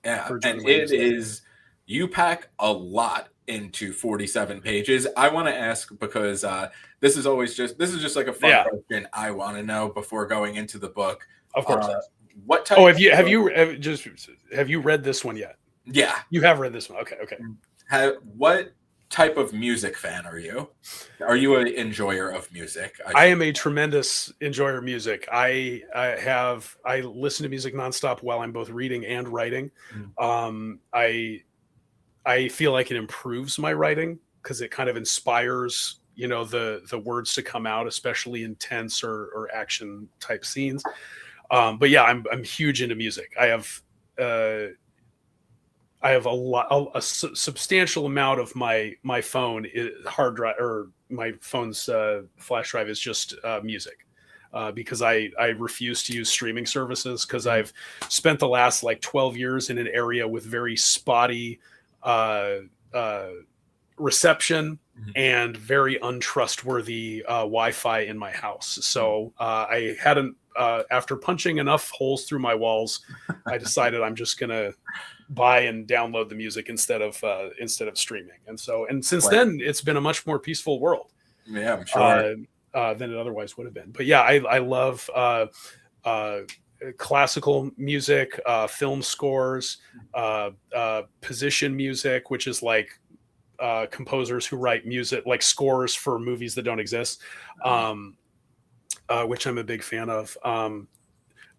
Yeah, and it is, you pack a lot into 47 pages. I want to ask because this is just like a fun Yeah. question I want to know before going into the book. Of course. What type? Oh, have you read this one yet? Yeah, you have read this one. Okay. what type of music fan are you? Are you an enjoyer of music? I am a tremendous enjoyer of music. I listen to music nonstop while I'm both reading and writing. I feel like it improves my writing because it kind of inspires, the words to come out, especially in tense or action type scenes. But yeah, I'm huge into music. I have a substantial amount of my phone hard drive, or my phone's flash drive is just music. Because I refuse to use streaming services because I've spent the last like 12 years in an area with very spotty reception and very untrustworthy Wi-Fi in my house. So I hadn't, after punching enough holes through my walls, I decided I'm just gonna buy and download the music instead of streaming. And since then, it's been a much more peaceful world. Yeah, I'm sure. Than it otherwise would have been. But yeah, I love classical music, film scores, position music, which is like composers who write music, like scores for movies that don't exist, which I'm a big fan of. I'm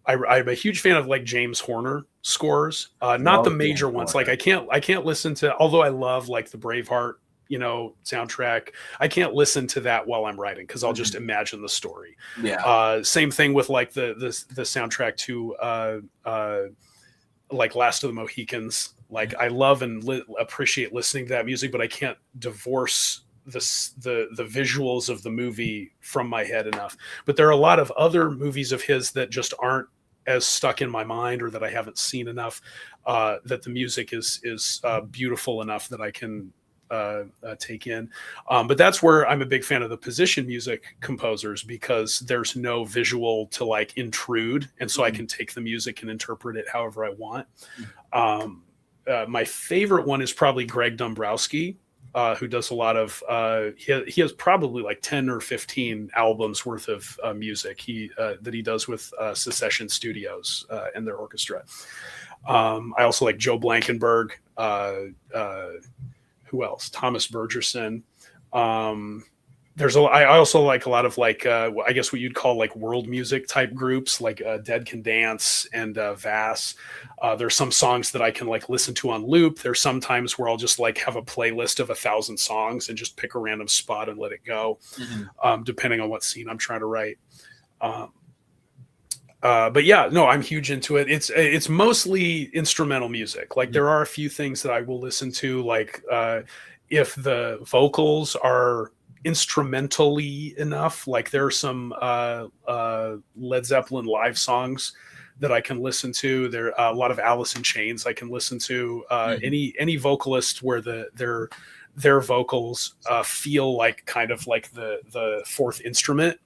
a huge fan of like James Horner scores, not the major ones. Like I can't listen to, although I love like the Braveheart, soundtrack. I can't listen to that while I'm writing because I'll just imagine the story. Yeah. Same thing with like the soundtrack to like Last of the Mohicans. Like I love and appreciate listening to that music, but I can't divorce the visuals of the movie from my head enough. But there are a lot of other movies of his that just aren't as stuck in my mind, or that I haven't seen enough, that the music is beautiful enough that I can take in. But that's where I'm a big fan of the position music composers, because there's no visual to like intrude. And so I can take the music and interpret it however I want. My favorite one is probably Greg Dombrowski, who does a lot of, he has probably like 10 or 15 albums worth of music that he does with Secession Studios and their orchestra. I also like Joe Blankenberg, who else? Thomas Bergerson. I also like a lot of like, I guess what you'd call like world music type groups, like Dead Can Dance and Vass. There's some songs that I can like listen to on loop. There's some times where I'll just like have a playlist of 1,000 songs and just pick a random spot and let it go, depending on what scene I'm trying to write. But yeah, no, I'm huge into it. It's mostly instrumental music. Like there are a few things that I will listen to, like if the vocals are instrumentally enough. Like there are some Led Zeppelin live songs that I can listen to. There are a lot of Alice in Chains I can listen to. Any vocalist where their vocals feel like kind of like the fourth instrument.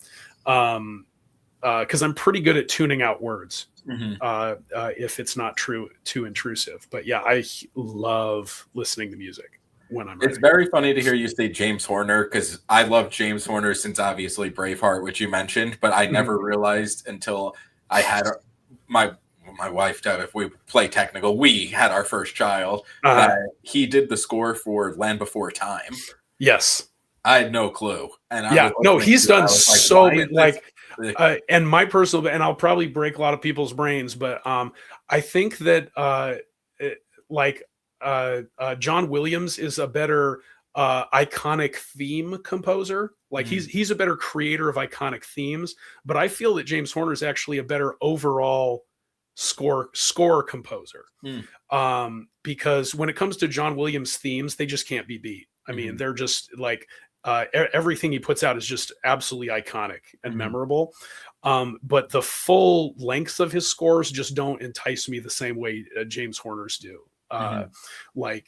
Because I'm pretty good at tuning out words if it's not too intrusive. But yeah, I love listening to music when I'm writing. It's very funny to hear you say James Horner, because I love James Horner since obviously Braveheart, which you mentioned, but I never realized until I had my wife, if we play technical, we had our first child. He did the score for Land Before Time. Yes. I had no clue. And he's done so many, and my personal, and I'll probably break a lot of people's brains, but I think that John Williams is a better iconic theme composer. Like he's a better creator of iconic themes, but I feel that James Horner is actually a better overall score composer. Because when it comes to John Williams themes, they just can't be beat. I mean, they're just like everything he puts out is just absolutely iconic and memorable. But the full lengths of his scores just don't entice me the same way James Horner's do. Like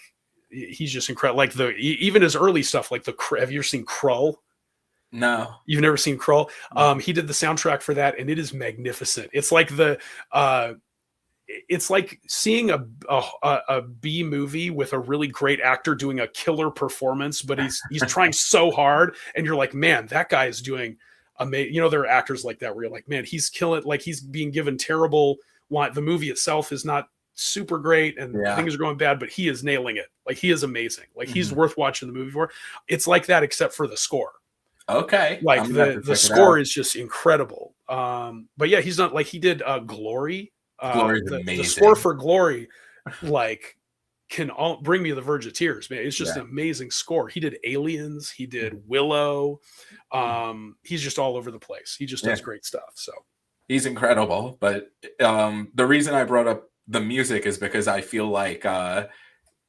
he's just incredible. Like even his early stuff, like have you ever seen Krull? No, you've never seen Krull. He did the soundtrack for that, and it is magnificent. It's like it's like seeing a B movie with a really great actor doing a killer performance, but he's trying so hard, and you're like, man, that guy is doing amazing. You know, there are actors like that where you're like, man, he's killing. Like he's being given terrible. The movie itself is not super great, and things are going bad, but he is nailing it. Like he is amazing. Like he's worth watching the movie for. It's like that, except for the score. Okay. Like the score is just incredible. But yeah, he's not like he did Glory. The score for Glory, like, can bring me to the verge of tears, man. It's just an amazing score. He did Aliens. He did Willow. He's just all over the place. He just does great stuff. So he's incredible. But the reason I brought up the music is because I feel like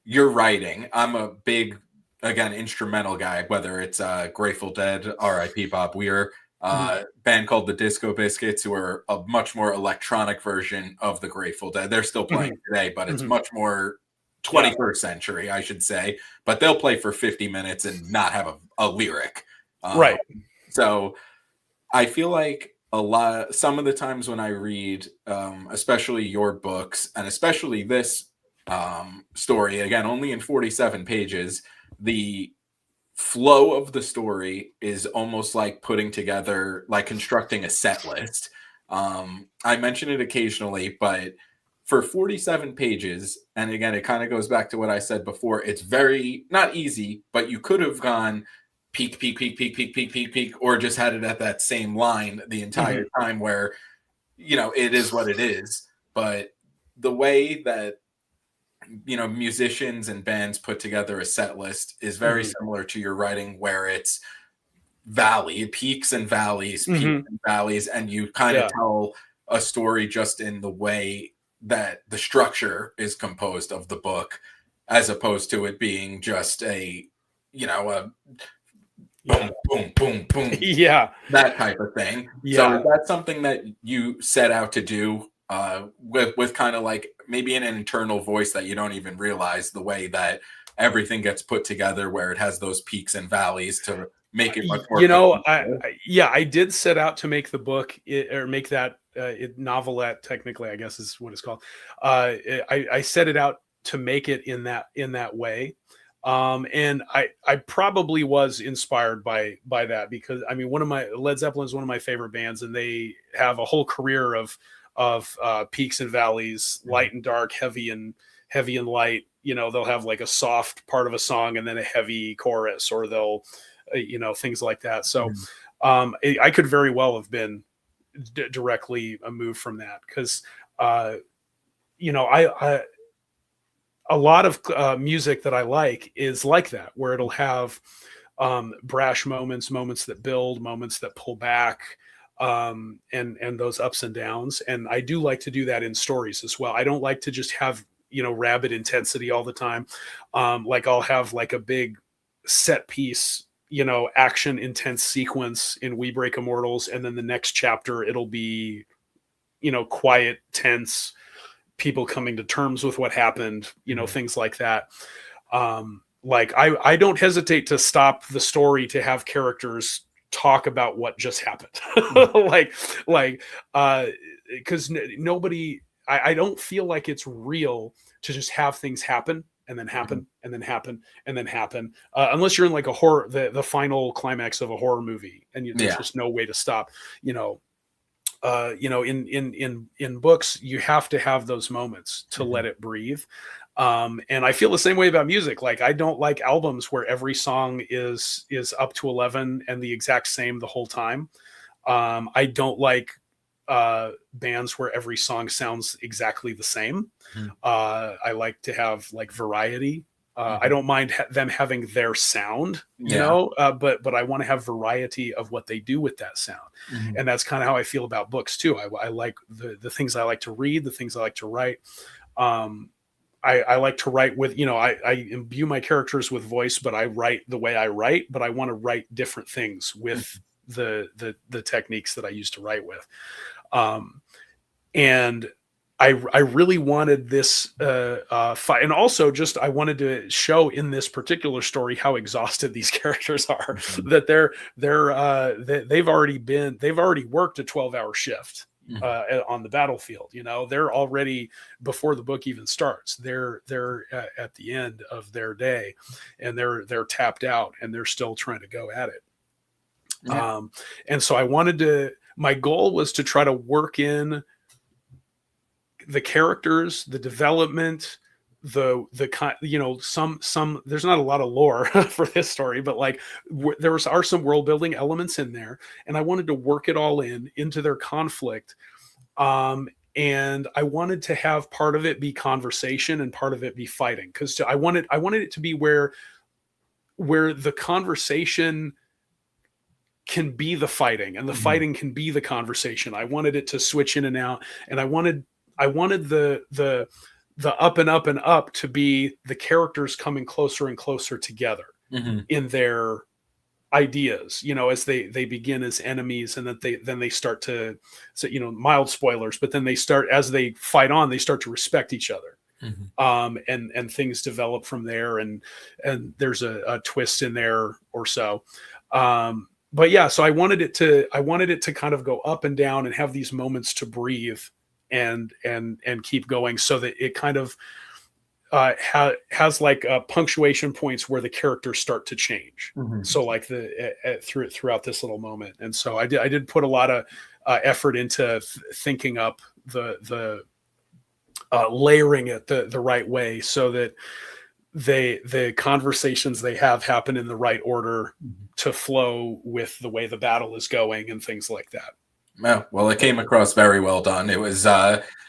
you're writing. I'm a big, again, instrumental guy, whether it's Grateful Dead, R.I.P. Bob Weir, band called the Disco Biscuits, who are a much more electronic version of the Grateful Dead. They're still playing today, but it's much more 21st century, I should say. But they'll play for 50 minutes and not have a lyric. Right. So I feel like some of the times when I read, especially your books, and especially this story, again, only in 47 pages, the flow of the story is almost like putting together, like constructing a set list. I mention it occasionally, but for 47 pages, and again, it kind of goes back to what I said before, it's very, not easy, but you could have gone peak, peak, peak, peak, peak, peak, peak, peak, or just had it at that same line the entire time where, you know, it is what it is. But the way that, you know, musicians and bands put together a set list is very similar to your writing, where it's peaks and valleys, and you kind of tell a story just in the way that the structure is composed of the book, as opposed to it being just a, you know, a boom, boom, boom, boom, that type of thing. So that's something that you set out to do with kind of like maybe an internal voice that you don't even realize, the way that everything gets put together, where it has those peaks and valleys to make it much more. You know, I did set out to make the book or make that novelette, technically, I guess is what it's called. I set it out to make it in that way. And I probably was inspired by that, because I mean, Led Zeppelin is one of my favorite bands, and they have a whole career of peaks and valleys, light and dark, heavy and light. You know, they'll have like a soft part of a song and then a heavy chorus, or they'll, you know, things like that. So I could very well have been directly a move from that, because you know, a lot of music that I like is like that, where it'll have brash moments that build, moments that pull back, and those ups and downs. And I do like to do that in stories as well. I don't like to just have, you know, rabid intensity all the time. Like I'll have like a big set piece, you know, action intense sequence in We Break Immortals, and then the next chapter it'll be, you know, quiet, tense, people coming to terms with what happened, you know, things like that. Like I don't hesitate to stop the story to have characters talk about what just happened. Because nobody, I don't feel like it's real to just have things happen and then happen and then happen and then happen, unless you're in like a horror, the final climax of a horror movie, and there's just no way to stop. You know, in books, you have to have those moments to let it breathe. And I feel the same way about music. Like I don't like albums where every song is up to 11 and the exact same the whole time. I don't like bands where every song sounds exactly the same. I like to have like variety. I don't mind them having their sound, you know, but I want to have variety of what they do with that sound. And that's kind of how I feel about books too. I like the things I like to read, the things I like to write. I like to write with, you know, I imbue my characters with voice, but I write the way I write, but I want to write different things with the techniques that I used to write with. And I really wanted this fight, and also just I wanted to show in this particular story how exhausted these characters are. That they've already worked a 12-hour shift, on the battlefield. They're already, before the book even starts, they're at the end of their day, and they're tapped out, and they're still trying to go at it. Yeah. And so my goal was to try to work in the characters, the development, the some there's not a lot of lore for this story, but like are some world building elements in there, and I wanted to work it all into their conflict. And I wanted to have part of it be conversation and part of it be fighting, because I wanted it to be where the conversation can be the fighting, and the fighting can be the conversation. I wanted it to switch in and out, and I wanted the up and up and up to be the characters coming closer and closer together in their ideas, as they begin as enemies, and that they start to, so, mild spoilers, but then as they fight on, they start to respect each other. And things develop from there, and there's a twist in there or so. But yeah, so I wanted it to kind of go up and down and have these moments to breathe and keep going, so that it kind of has like punctuation points where the characters start to change. So like throughout this little moment. And so I did put a lot of effort into thinking up the layering it the right way, so that the conversations they have happen in the right order to flow with the way the battle is going and things like that. Well, it came across very well done. It was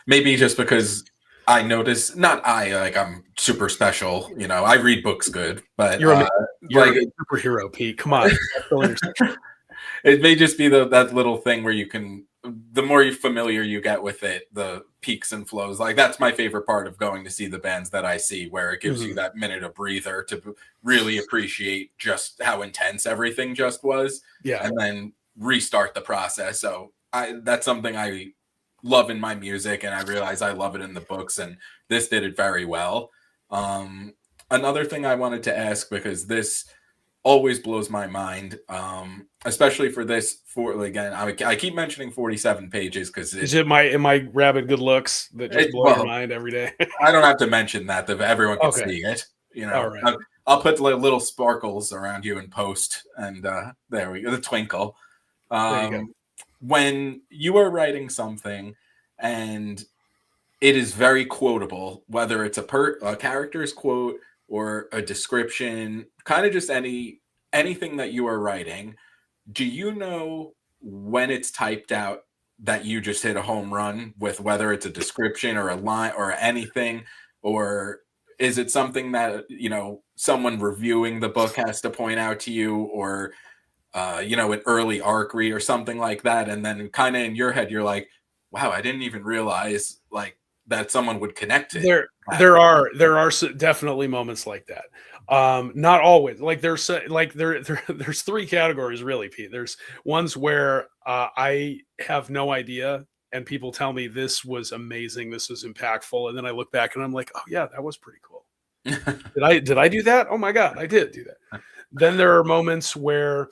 maybe just because I noticed, I'm super special, I read books good, but you're a superhero, Pete. Come on. It may just be that little thing where the more familiar you get with it, the peaks and flows. Like, that's my favorite part of going to see the bands that I see, where it gives you that minute of breather to really appreciate just how intense everything just was. Yeah. And then restart the process. So that's something I love in my music, and I realize I love it in the books, and this did it very well. Another thing I wanted to ask, because this always blows my mind, especially for this. Again, I keep mentioning 47 pages because is it my rabid good looks that just blow your mind every day? I don't have to mention that everyone can see it. All right. I'll put little sparkles around you in post, and there we go, the twinkle. There you go. When you are writing something and it is very quotable, whether it's a character's quote or a description, kind of just anything that you are writing, do you know when it's typed out that you just hit a home run with, whether it's a description or a line or anything? Or is it something that, someone reviewing the book has to point out to you, or an early arc read or something like that, and then kind of in your head you're like, wow, I didn't even realize like that someone would connect it? There are definitely moments like that. Not always. Like there's three categories really, Pete. There's ones where I have no idea, and people tell me this was amazing, this was impactful, and then I look back and I'm like, oh yeah, that was pretty cool. Did I do that? Oh my god, I did do that. Then there are moments where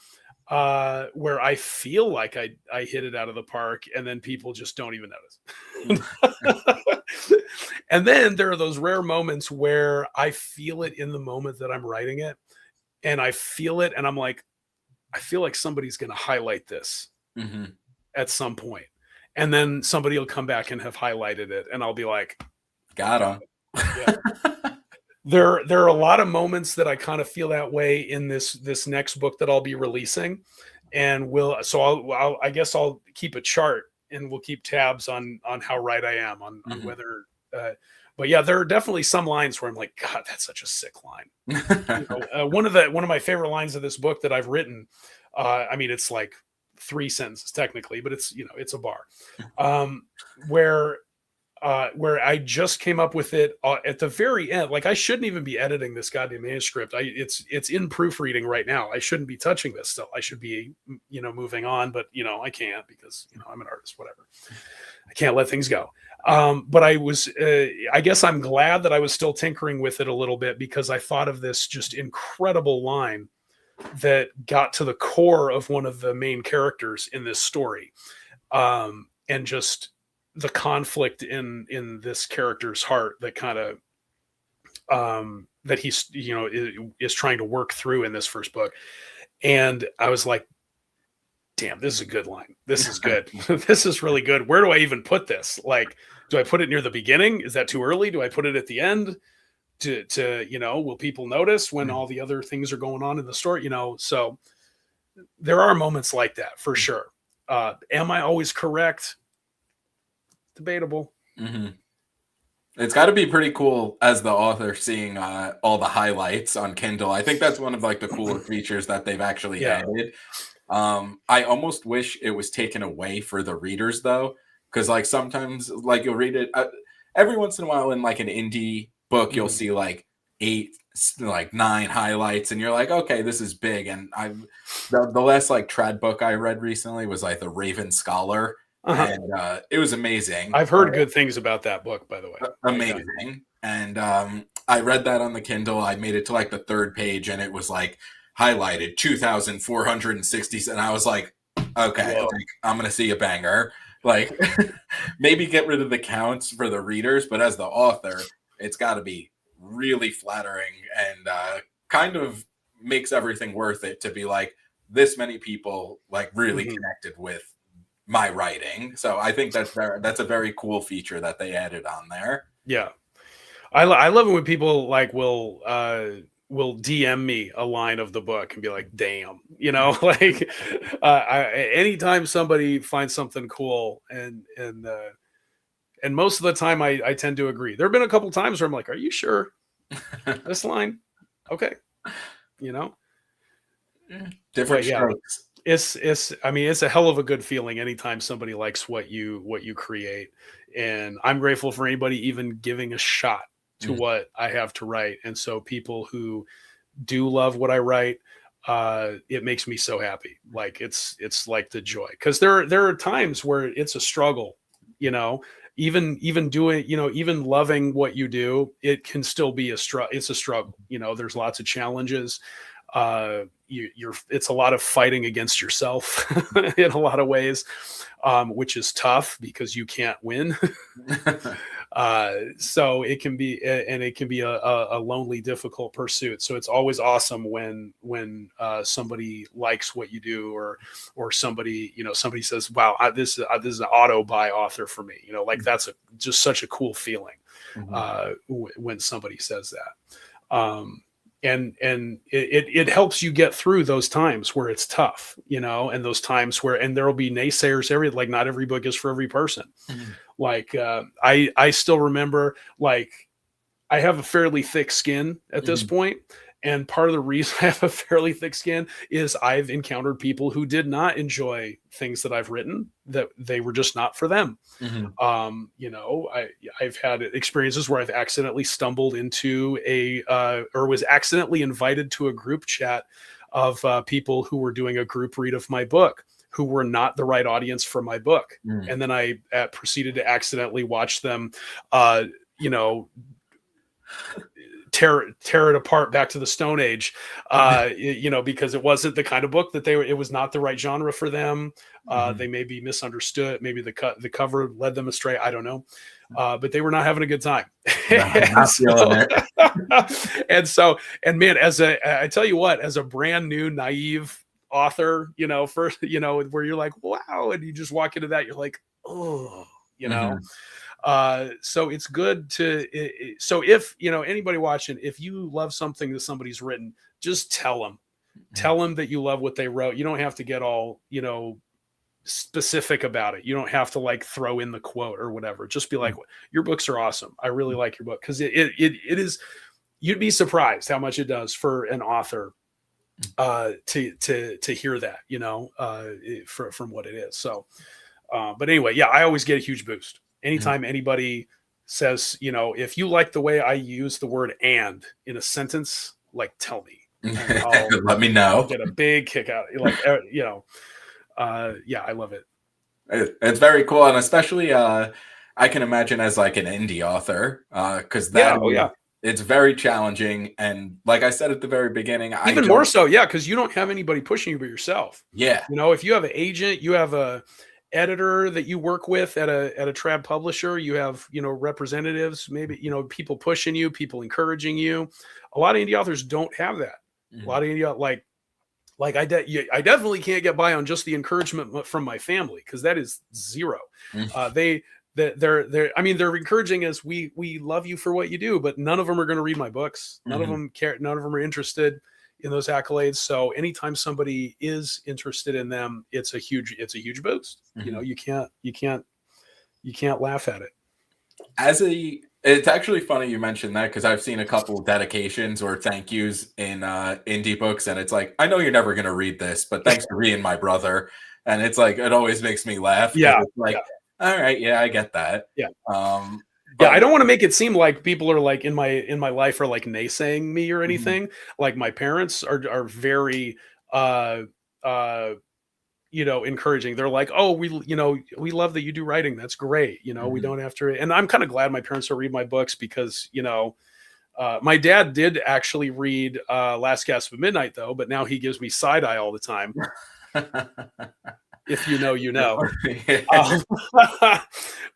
I feel like I hit it out of the park, and then people just don't even notice. And then there are those rare moments where I feel it in the moment that I'm writing it, and I feel it, and I'm like, I feel like somebody's going to highlight this at some point, and then somebody will come back and have highlighted it, and I'll be like, got him. Yeah. There are a lot of moments that I kind of feel that way in this next book that I'll be releasing, and I guess I'll keep a chart, and we'll keep tabs on how right I am on whether. But yeah, there are definitely some lines where I'm like, God, that's such a sick line. One of my favorite lines of this book that I've written. It's like 3 sentences technically, but it's a bar, where I just came up with it at the very end. Like, I shouldn't even be editing this goddamn manuscript. It's in proofreading right now. I shouldn't be touching this still. I should be, moving on, but I can't, because, I'm an artist, whatever. I can't let things go. But I guess I'm glad that I was still tinkering with it a little bit, because I thought of this just incredible line that got to the core of one of the main characters in this story. and just the conflict in this character's heart that kind of that he's is trying to work through in this first book. And I was like, damn, this is a good line. This is good. This is really good. Where do I even put this? Like, do I put it near the beginning? Is that too early? Do I put it at the end? To will people notice when all the other things are going on in the story? So there are moments like that for sure. Am I always correct? Debatable. Mm-hmm. It's got to be pretty cool as the author seeing all the highlights on Kindle. I think that's one of like the cooler features that they've actually added. I almost wish it was taken away for the readers though, because like sometimes like you'll read it every once in a while in like an indie book, you'll see like 8, like 9 highlights, and you're like, okay, this is big. And the last like trad book I read recently was like The Raven Scholar. And it was amazing. I've heard good things about that book, by the way. Amazing. And I read that on the Kindle. I made it to like the 3rd page, and it was like highlighted 2,460. And I was like, okay, like, I'm going to see a banger. Like, maybe get rid of the counts for the readers, but as the author, it's got to be really flattering and kind of makes everything worth it to be like, this many people like really connected with my writing. So I think that's a very cool feature that they added on there. Yeah. I love it when people like will DM me a line of the book and be like, damn, like anytime somebody finds something cool and most of the time I tend to agree. There've been a couple times where I'm like, are you sure this line? Okay. Different strokes. It's a hell of a good feeling anytime somebody likes what you create. And I'm grateful for anybody even giving a shot to what I have to write. And so people who do love what I write, it makes me so happy. Like it's like the joy, because there are times where it's a struggle, even doing, even loving what you do, it can still be it's a struggle. There's lots of challenges. It's a lot of fighting against yourself in a lot of ways, which is tough because you can't win. So it can be a lonely, difficult pursuit. So it's always awesome when somebody likes what you do, or somebody says, wow, this is an auto buy author for me. Like that's just such a cool feeling when somebody says that. And it helps you get through those times where it's tough, and those times where, and there'll be naysayers like not every book is for every person. Like, I still remember, like, I have a fairly thick skin at this point. And part of the reason I have a fairly thick skin is I've encountered people who did not enjoy things that I've written, that they were just not for them. I've had experiences where I've accidentally stumbled into or was accidentally invited to a group chat of people who were doing a group read of my book, who were not the right audience for my book. And then I proceeded to accidentally watch them, tear it apart back to the Stone Age, because it wasn't the kind of book that it was not the right genre for them. They may be misunderstood. Maybe the cover led them astray. I don't know. But they were not having a good time. And man, I tell you what, as a brand new, naive author, first, where you're like, wow. And you just walk into that, you're like, oh, so it's good so if, anybody watching, if you love something that somebody's written, just tell them that you love what they wrote. You don't have to get all, specific about it. You don't have to like throw in the quote or whatever. Just be like, your books are awesome. I really like your book. Cause it is, you'd be surprised how much it does for an author, to hear that, from what it is. So, but anyway, yeah, I always get a huge boost anytime anybody says, if you like the way I use the word "and" in a sentence, like, tell me. Let me know. I'll get a big kick out. Like, yeah, I love it. It's very cool. And especially, I can imagine as like an indie author, because it's very challenging. And like I said at the very beginning, even more so. Yeah. Cause you don't have anybody pushing you but yourself. Yeah. If you have an agent, you have editor that you work with at a trad publisher. You have, representatives, maybe, people pushing you, people encouraging you. A lot of indie authors don't have that. A lot of indie, like I definitely can't get by on just the encouragement from my family, because that is zero. They're encouraging us. We love you for what you do, but none of them are going to read my books. None of them care. None of them are interested in those accolades. So anytime somebody is interested in them, it's a huge boost. You can't laugh at it. It's actually funny you mentioned that, because I've seen a couple dedications or thank yous in indie books, and it's like, I know you're never going to read this, but thanks for reading my brother. And it's like, it always makes me laugh. Yeah. It's like, all right, yeah, I get that. Yeah. But I don't want to make it seem like people are like in my life are like naysaying me or anything. Like my parents are very encouraging. They're like, oh, we love that you do writing. That's great. We don't have to. And I'm kind of glad my parents don't read my books, because, my dad did actually read Last Gasp of Midnight, though, but now he gives me side eye all the time. If you know, you know.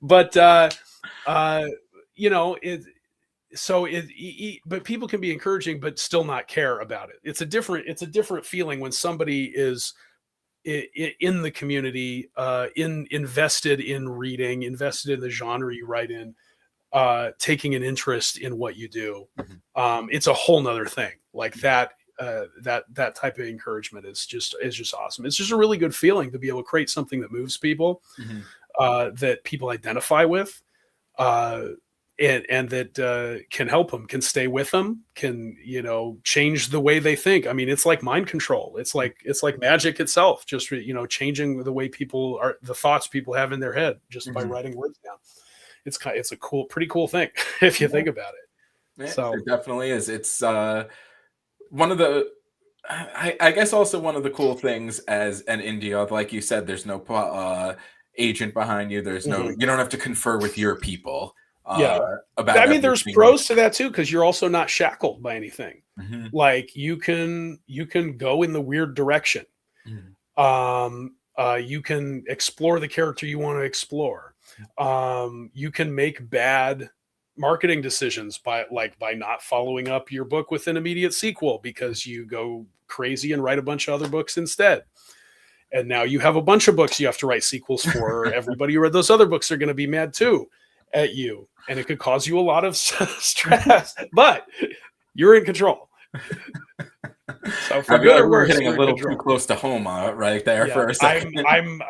But but people can be encouraging but still not care about it. It's a different feeling when somebody is in the community, invested in reading, invested in the genre you write in, taking an interest in what you do. It's a whole nother thing. Like that type of encouragement is just awesome. It's just a really good feeling to be able to create something that moves people, that people identify with, and that can help them, can stay with them, can change the way they think. I mean, it's like mind control. It's like magic itself, just changing the way the thoughts people have in their head just by writing words down. It's a pretty cool thing if you think about it. Yeah, so it definitely is. It's one of the, I guess also one of the cool things as an indie author, like you said, there's no agent behind you. There's no, you don't have to confer with your people. There's pros to that too, because you're also not shackled by anything. Like you can go in the weird direction. You can explore the character you want to explore. You can make bad marketing decisions by not following up your book with an immediate sequel, because you go crazy and write a bunch of other books instead. And now you have a bunch of books you have to write sequels for. Everybody who read those other books are going to be mad too at you, and it could cause you a lot of stress, but you're in control. So for good or worse, hitting a little too close to home right there for a second. I'm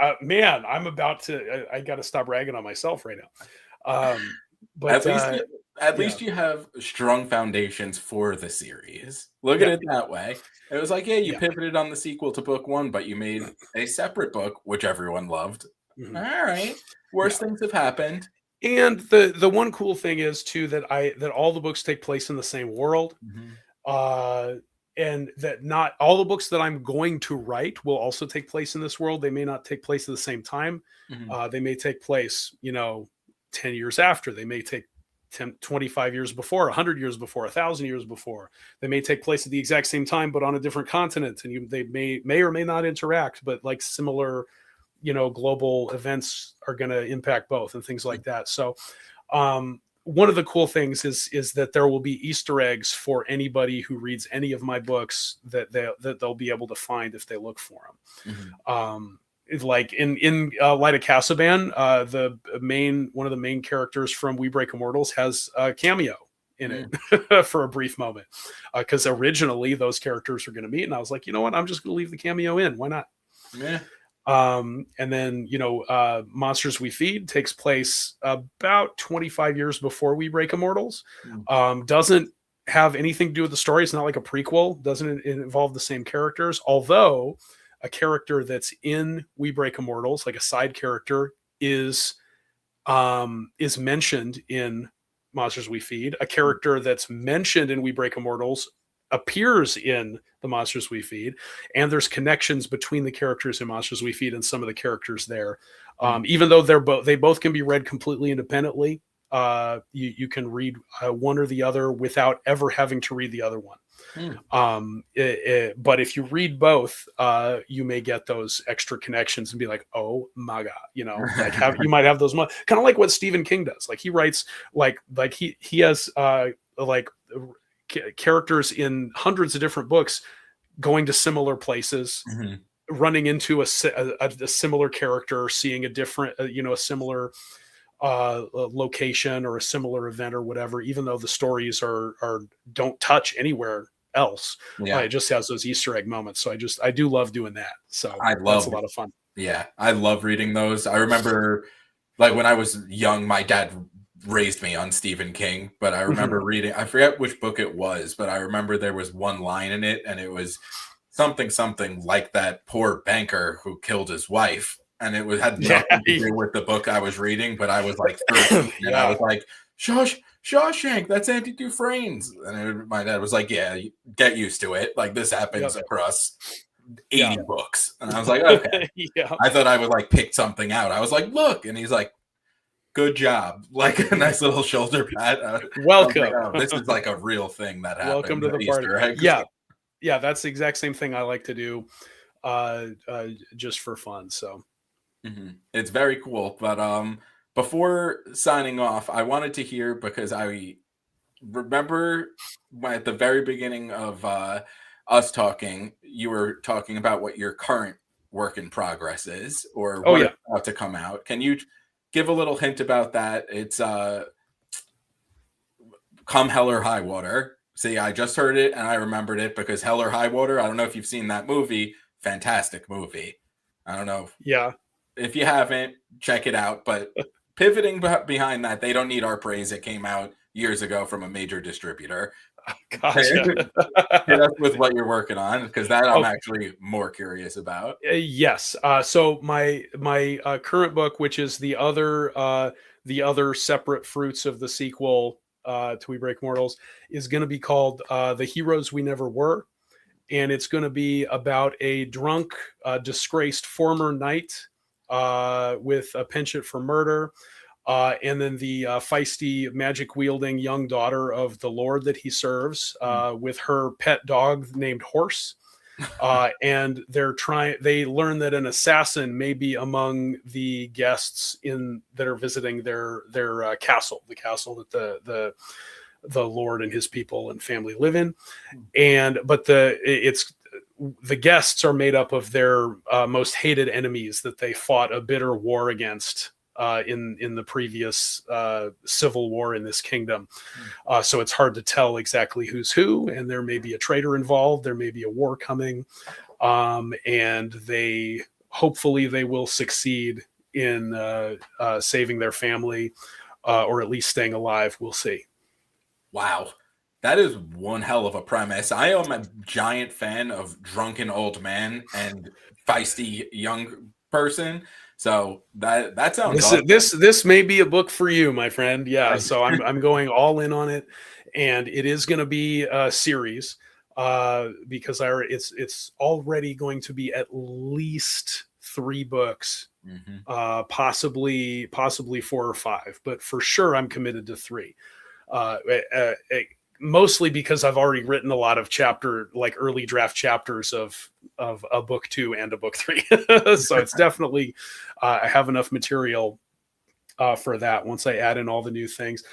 about to. I got to stop ragging on myself right now. But at least you have strong foundations for the series. Look at it that way. It was like, you pivoted on the sequel to book one, but you made a separate book, which everyone loved. All right, worse things have happened. And the one cool thing is too that all the books take place in the same world, and that not all the books that I'm going to write will also take place in this world. They may not take place at the same time. They may take place, 10 years after. They may take 25 years before, 100 years before, 1,000 years before. They may take place at the exact same time, but on a different continent, and they may or may not interact, but like similar, global events are going to impact both and things like that. So one of the cool things is that there will be Easter eggs for anybody who reads any of my books that they'll be able to find if they look for them. Like in Light of Casaban, one of the main characters from We Break Immortals has a cameo in it for a brief moment, because originally those characters were going to meet, and I was like, you know what, I'm just going to leave the cameo in. Why not? And then Monsters We Feed takes place about 25 years before We Break Immortals. Doesn't have anything to do with the story. It's not like a prequel. Doesn't involve the same characters, although a character that's in We Break Immortals, like a side character, is mentioned in Monsters We Feed. A character that's mentioned in We Break Immortals appears in the Monsters We Feed, and there's connections between the characters in Monsters We Feed and some of the characters there. Even though they both can be read completely independently, you can read one or the other without ever having to read the other one. But if you read both, you may get those extra connections and be like, oh my god, like you might have those kind of like what Stephen King does. Like he writes like he has like characters in hundreds of different books going to similar places, running into a similar character, seeing a different a similar location or a similar event or whatever, even though the stories are don't touch anywhere else. It just has those Easter egg moments. So I do love doing that. So that's a lot of fun. Yeah, I love reading those. I remember like when I was young, my dad raised me on Stephen King, but I remember reading, I forget which book it was, but I remember there was one line in it and it was something like that poor banker who killed his wife. And it had nothing to do with the book I was reading, but I was like 13 and I was like, Shawshank, that's Andy Dufresne's. And my dad was like, yeah, get used to it. Like this happens across 80 books. And I was like, okay. I thought I would like pick something out. I was like, look. And he's like, good job. Like a nice little shoulder pat. Welcome. Like, oh, this is like a real thing that happens. Welcome to the party. Yeah, that's the exact same thing I like to do just for fun. So it's very cool. But before signing off, I wanted to hear, because I remember at the very beginning of us talking, you were talking about what your current work in progress is, or what's about to come out. Can you give a little hint about that? It's Come Hell or High Water. See, I just heard it and I remembered it because Hell or High Water, I don't know if you've seen that movie. Fantastic movie. I don't know. If you haven't, check it out. But pivoting behind that, they don't need our praise. It came out years ago from a major distributor. Gotcha. Hit us with what you're working on, because that I'm actually more curious about. Yes. So my current book, which is the other separate fruits of the sequel to We Break Mortals, is going to be called The Heroes We Never Were. And it's going to be about a drunk, disgraced former knight with a penchant for murder. And then the feisty, magic-wielding young daughter of the Lord that he serves, with her pet dog named Horse. And they learn that an assassin may be among the guests that are visiting their castle, the castle that the Lord and his people and family live in. But the guests are made up of their most hated enemies that they fought a bitter war against in the previous civil war in this kingdom. So it's hard to tell exactly who's who, and there may be a traitor involved. There may be a war coming, and hopefully they will succeed in saving their family, or at least staying alive. We'll see. Wow. That is one hell of a premise. I am a giant fan of drunken old man and feisty young person. So that sounds awesome. This may be a book for you, my friend. Yeah. So I'm going all in on it, and it is going to be a series because it's already going to be at least 3 books, possibly 4 or 5, but for sure I'm committed to 3. Mostly because I've already written a lot of early draft chapters of a book 2 and a book 3. So it's definitely, I have enough material for that once I add in all the new things.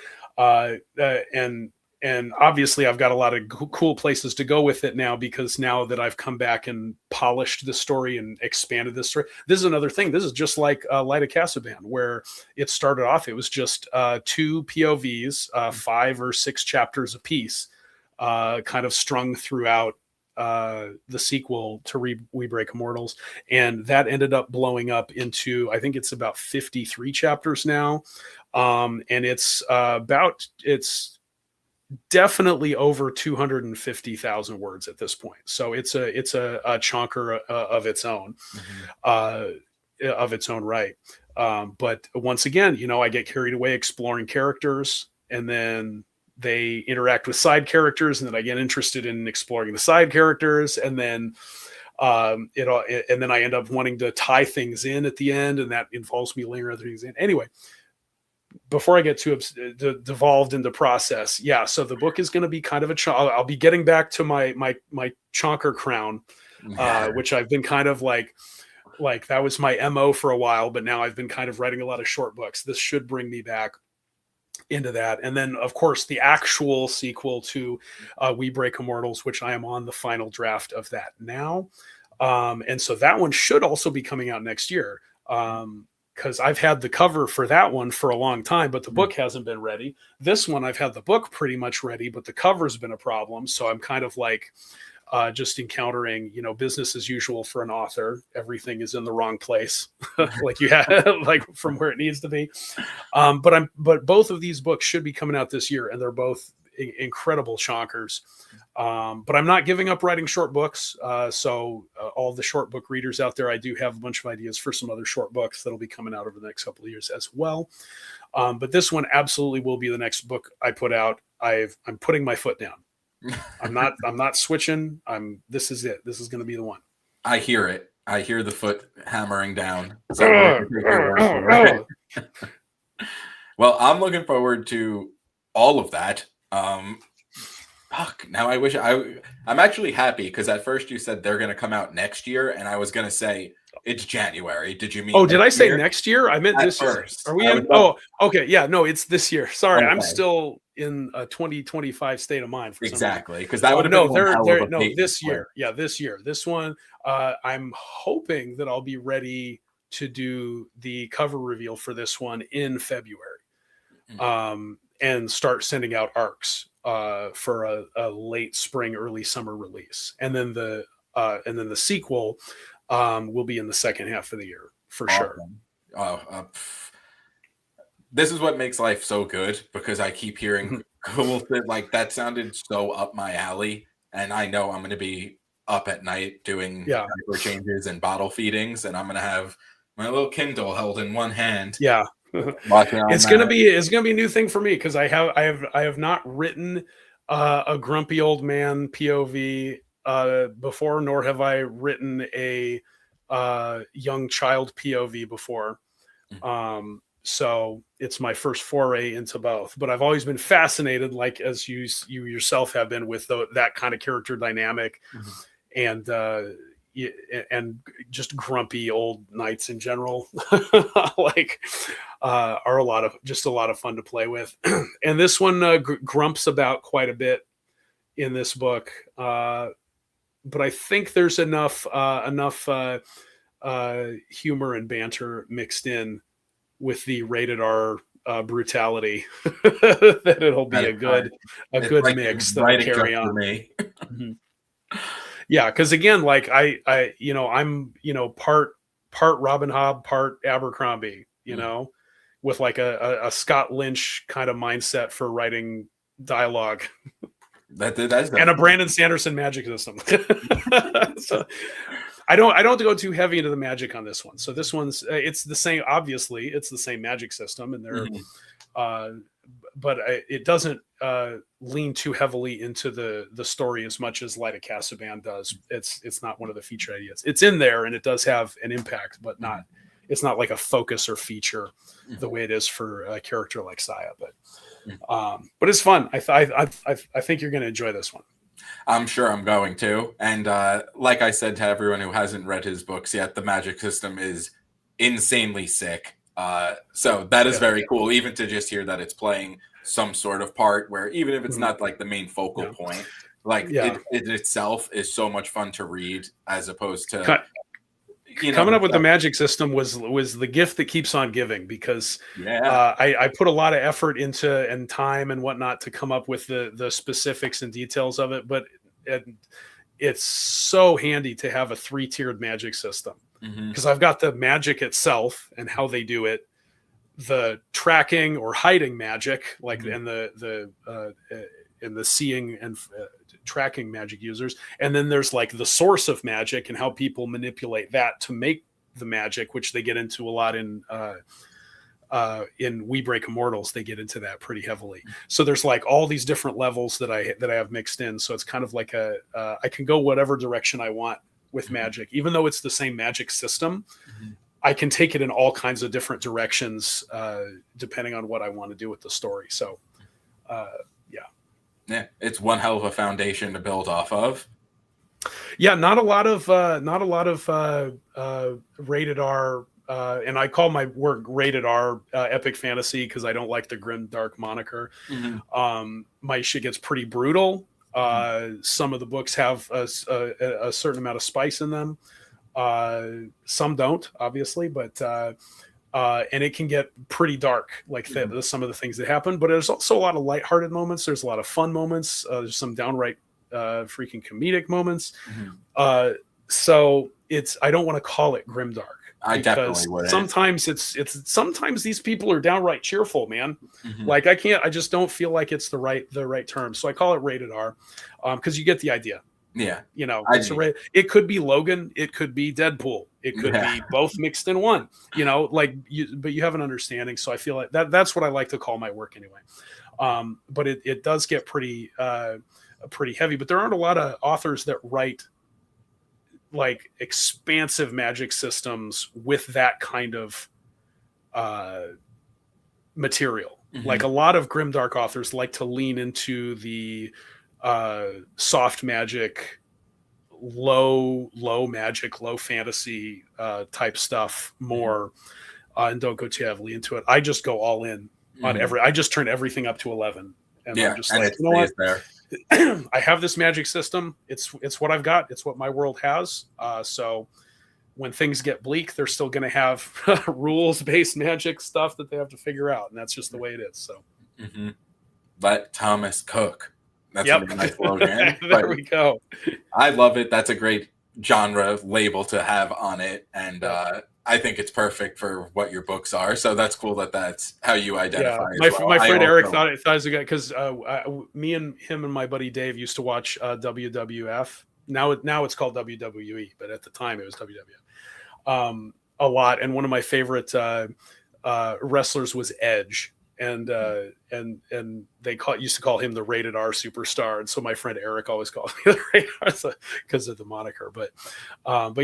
And obviously I've got a lot of cool places to go with it now, because now that I've come back and polished the story and expanded this story, this is another thing. This is just like Light of Casaban, where it started off, it was just 2 POVs, 5 or 6 chapters apiece, kind of strung throughout the sequel to We Break Immortals. And that ended up blowing up into, I think it's about 53 chapters now. And it's definitely over 250,000 words at this point. So it's a chonker of its own, of its own right. But once again, I get carried away exploring characters, and then they interact with side characters, and then I get interested in exploring the side characters, and then and then I end up wanting to tie things in at the end, and that involves me layering other things in. Anyway, before I get too devolved into process, yeah. So the book is going to be kind of I'll be getting back to my chonker crown, which I've been kind of like that was my MO for a while, but now I've been kind of writing a lot of short books. This should bring me back into that. And then of course the actual sequel to We Break Immortals, which I am on the final draft of that now. And so that one should also be coming out next year. Because I've had the cover for that one for a long time, but the book hasn't been ready. This one, I've had the book pretty much ready, but the cover's been a problem. So I'm kind of like just encountering, business as usual for an author. Everything is in the wrong place, like you have, like from where it needs to be. But both of these books should be coming out this year, and they're both incredible shonkers. But I'm not giving up writing short books. So all the short book readers out there, I do have a bunch of ideas for some other short books that'll be coming out over the next couple of years as well. But this one absolutely will be the next book I put out. I'm putting my foot down. I'm not switching. This is it. This is going to be the one. I hear it. I hear the foot hammering down. Well, I'm looking forward to all of that. Now I wish I'm actually happy, because at first you said they're going to come out next year, and I was going to say it's January. Did you mean? Oh, did I say next year? I meant this year. Are we in? Oh, okay. Yeah, no, it's this year. Sorry, okay. I'm still in a 2025 state of mind. For exactly, because that would have been this year. Yeah, this year. This one, I'm hoping that I'll be ready to do the cover reveal for this one in February, and start sending out arcs for a late spring, early summer release, and then the sequel will be in the second half of the year for sure. This is what makes life so good, because I keep hearing cool things like that. Sounded so up my alley, and I know I'm going to be up at night doing diaper changes and bottle feedings, and I'm going to have my little Kindle held in one hand. Yeah. It's gonna be a new thing for me, because I have not written a grumpy old man POV before, nor have I written a young child POV before. So it's my first foray into both. But I've always been fascinated, like as you yourself have been, with that kind of character dynamic, and just grumpy old knights in general, are a lot of fun to play with. And this one grumps about quite a bit in this book, but I think there's enough humor and banter mixed in with the rated R brutality that it'll be a good mix that'll carry on. Me. Yeah, because again, like I'm part Robin Hobb, part Abercrombie, with like a Scott Lynch kind of mindset for writing dialogue. That's and a Brandon Sanderson magic system. So I don't go too heavy into the magic on this one. So this one's it's the same. Obviously, it's the same magic system, and they're but it doesn't lean too heavily into the story as much as Light of Casaban does. It's not one of the feature ideas. It's in there, and it does have an impact, but it's not like a focus or feature the way it is for a character like Saya. But it's fun. I think you're going to enjoy this one. I'm sure I'm going to. And like I said to everyone who hasn't read his books yet, the magic system is insanely sick. So that is very cool, even to just hear that it's playing some sort of part where, even if it's not like the main focal point, like it itself is so much fun to read, as opposed to coming up with the magic system was the gift that keeps on giving, because I put a lot of effort into and time and whatnot to come up with the specifics and details of it, but it's so handy to have a 3-tiered magic system, because I've got the magic itself and how they do it, the tracking or hiding magic, like and the seeing and tracking magic users, and then there's like the source of magic and how people manipulate that to make the magic, which they get into a lot in We Break Immortals. They get into that pretty heavily. So there's like all these different levels that I have mixed in. So it's kind of like I can go whatever direction I want with magic, even though it's the same magic system. I can take it in all kinds of different directions depending on what I want to do with the story. So, yeah, it's one hell of a foundation to build off of. Yeah, not a lot of rated R, and I call my work rated R epic fantasy because I don't like the grim dark moniker. My shit gets pretty brutal. Some of the books have a certain amount of spice in them. Some don't, obviously, but and it can get pretty dark, like some of the things that happen. But there's also a lot of lighthearted moments. There's a lot of fun moments. There's some downright freaking comedic moments. So I don't want to call it grimdark. I definitely would. Sometimes sometimes these people are downright cheerful, man. Like I just don't feel like it's the right term. So I call it rated R, because you get the idea. Yeah. You know, it could be Logan, it could be Deadpool, it could be both mixed in one, you know, but you have an understanding. So I feel like that's what I like to call my work anyway. But it does get pretty heavy, but there aren't a lot of authors that write like expansive magic systems with that kind of material. Like a lot of grimdark authors like to lean into the soft magic, low magic, low fantasy type stuff more, and don't go too heavily into it. I just go all in on I just turn everything up to 11, and I'm just like, you know what? I have this magic system. It's what I've got. It's what my world has. So when things get bleak, they're still going to have rules-based magic stuff that they have to figure out, and that's just the way it is. So let Thomas cook. That's a nice slogan. There we go. I love it. That's a great genre label to have on it, and I think it's perfect for what your books are. So that's cool that that's how you identify. Yeah. My friend Eric thought it was a guy because me and him and my buddy Dave used to watch WWF. Now it's called WWE, but at the time it was WWF a lot. And one of my favorite wrestlers was Edge. And they used to call him the rated R superstar, and so my friend Eric always called me the rated R because of the moniker. But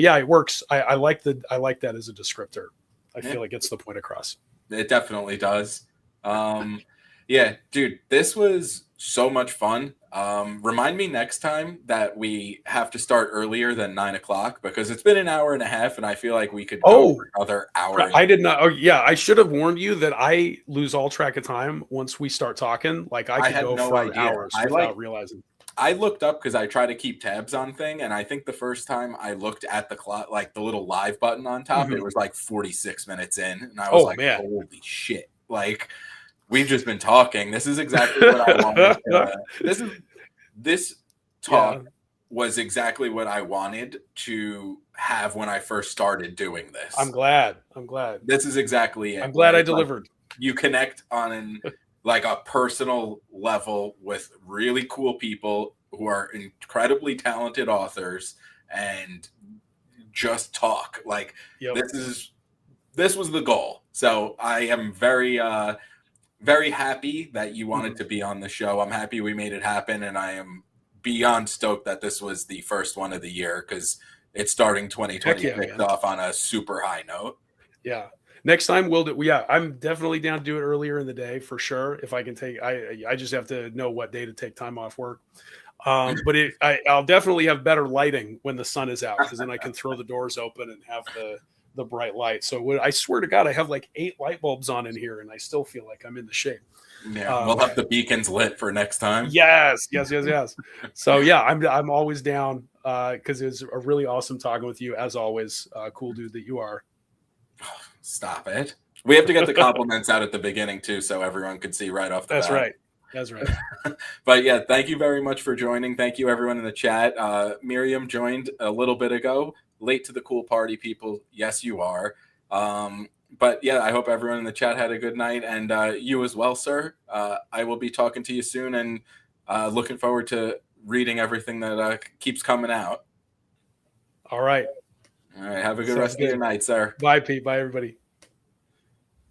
yeah, it works. I like that as a descriptor. I feel it gets the point across. It definitely does. Yeah, dude, this was so much fun. Remind me next time that we have to start earlier than 9:00 because it's been an hour and a half, and I feel like we could go for another hour. I did not. Oh, yeah, I should have warned you that I lose all track of time once we start talking. Like I could go for hours without realizing. I looked up because I try to keep tabs on thing, and I think the first time I looked at the clock, like the little live button on top, it was like 46 minutes in, and I was holy shit! Like. We've just been talking. This is exactly what I wanted. This talk was exactly what I wanted to have when I first started doing this. I'm glad. This is exactly it. I'm glad I delivered. You connect on like a personal level with really cool people who are incredibly talented authors and just talk. Like this was the goal. So I am very happy that you wanted to be on the show. I'm happy we made it happen, and I am beyond stoked that this was the first one of the year because it's starting 2020 off on a super high note. Yeah. Next time we'll do. Yeah, I'm definitely down to do it earlier in the day for sure. If I can take, I just have to know what day to take time off work. But I'll definitely have better lighting when the sun is out because then I can throw the doors open and have the bright light. So I swear to God, I have like 8 light bulbs on in here, and I still feel like I'm in the shade. Yeah, we'll have the beacons lit for next time. Yes. So yeah, I'm always down because it was a really awesome talking with you as always. Cool dude that you are. Stop it. We have to get the compliments out at the beginning too, so everyone could see right off the bat. That's right. But yeah, thank you very much for joining. Thank you everyone in the chat. Miriam joined a little bit ago. Late to the cool party, people. Yes, you are. But yeah, I hope everyone in the chat had a good night, and you as well, sir. I will be talking to you soon, and looking forward to reading everything that keeps coming out. All right. Have a good rest of your night, sir. Bye, Pete. Bye, everybody.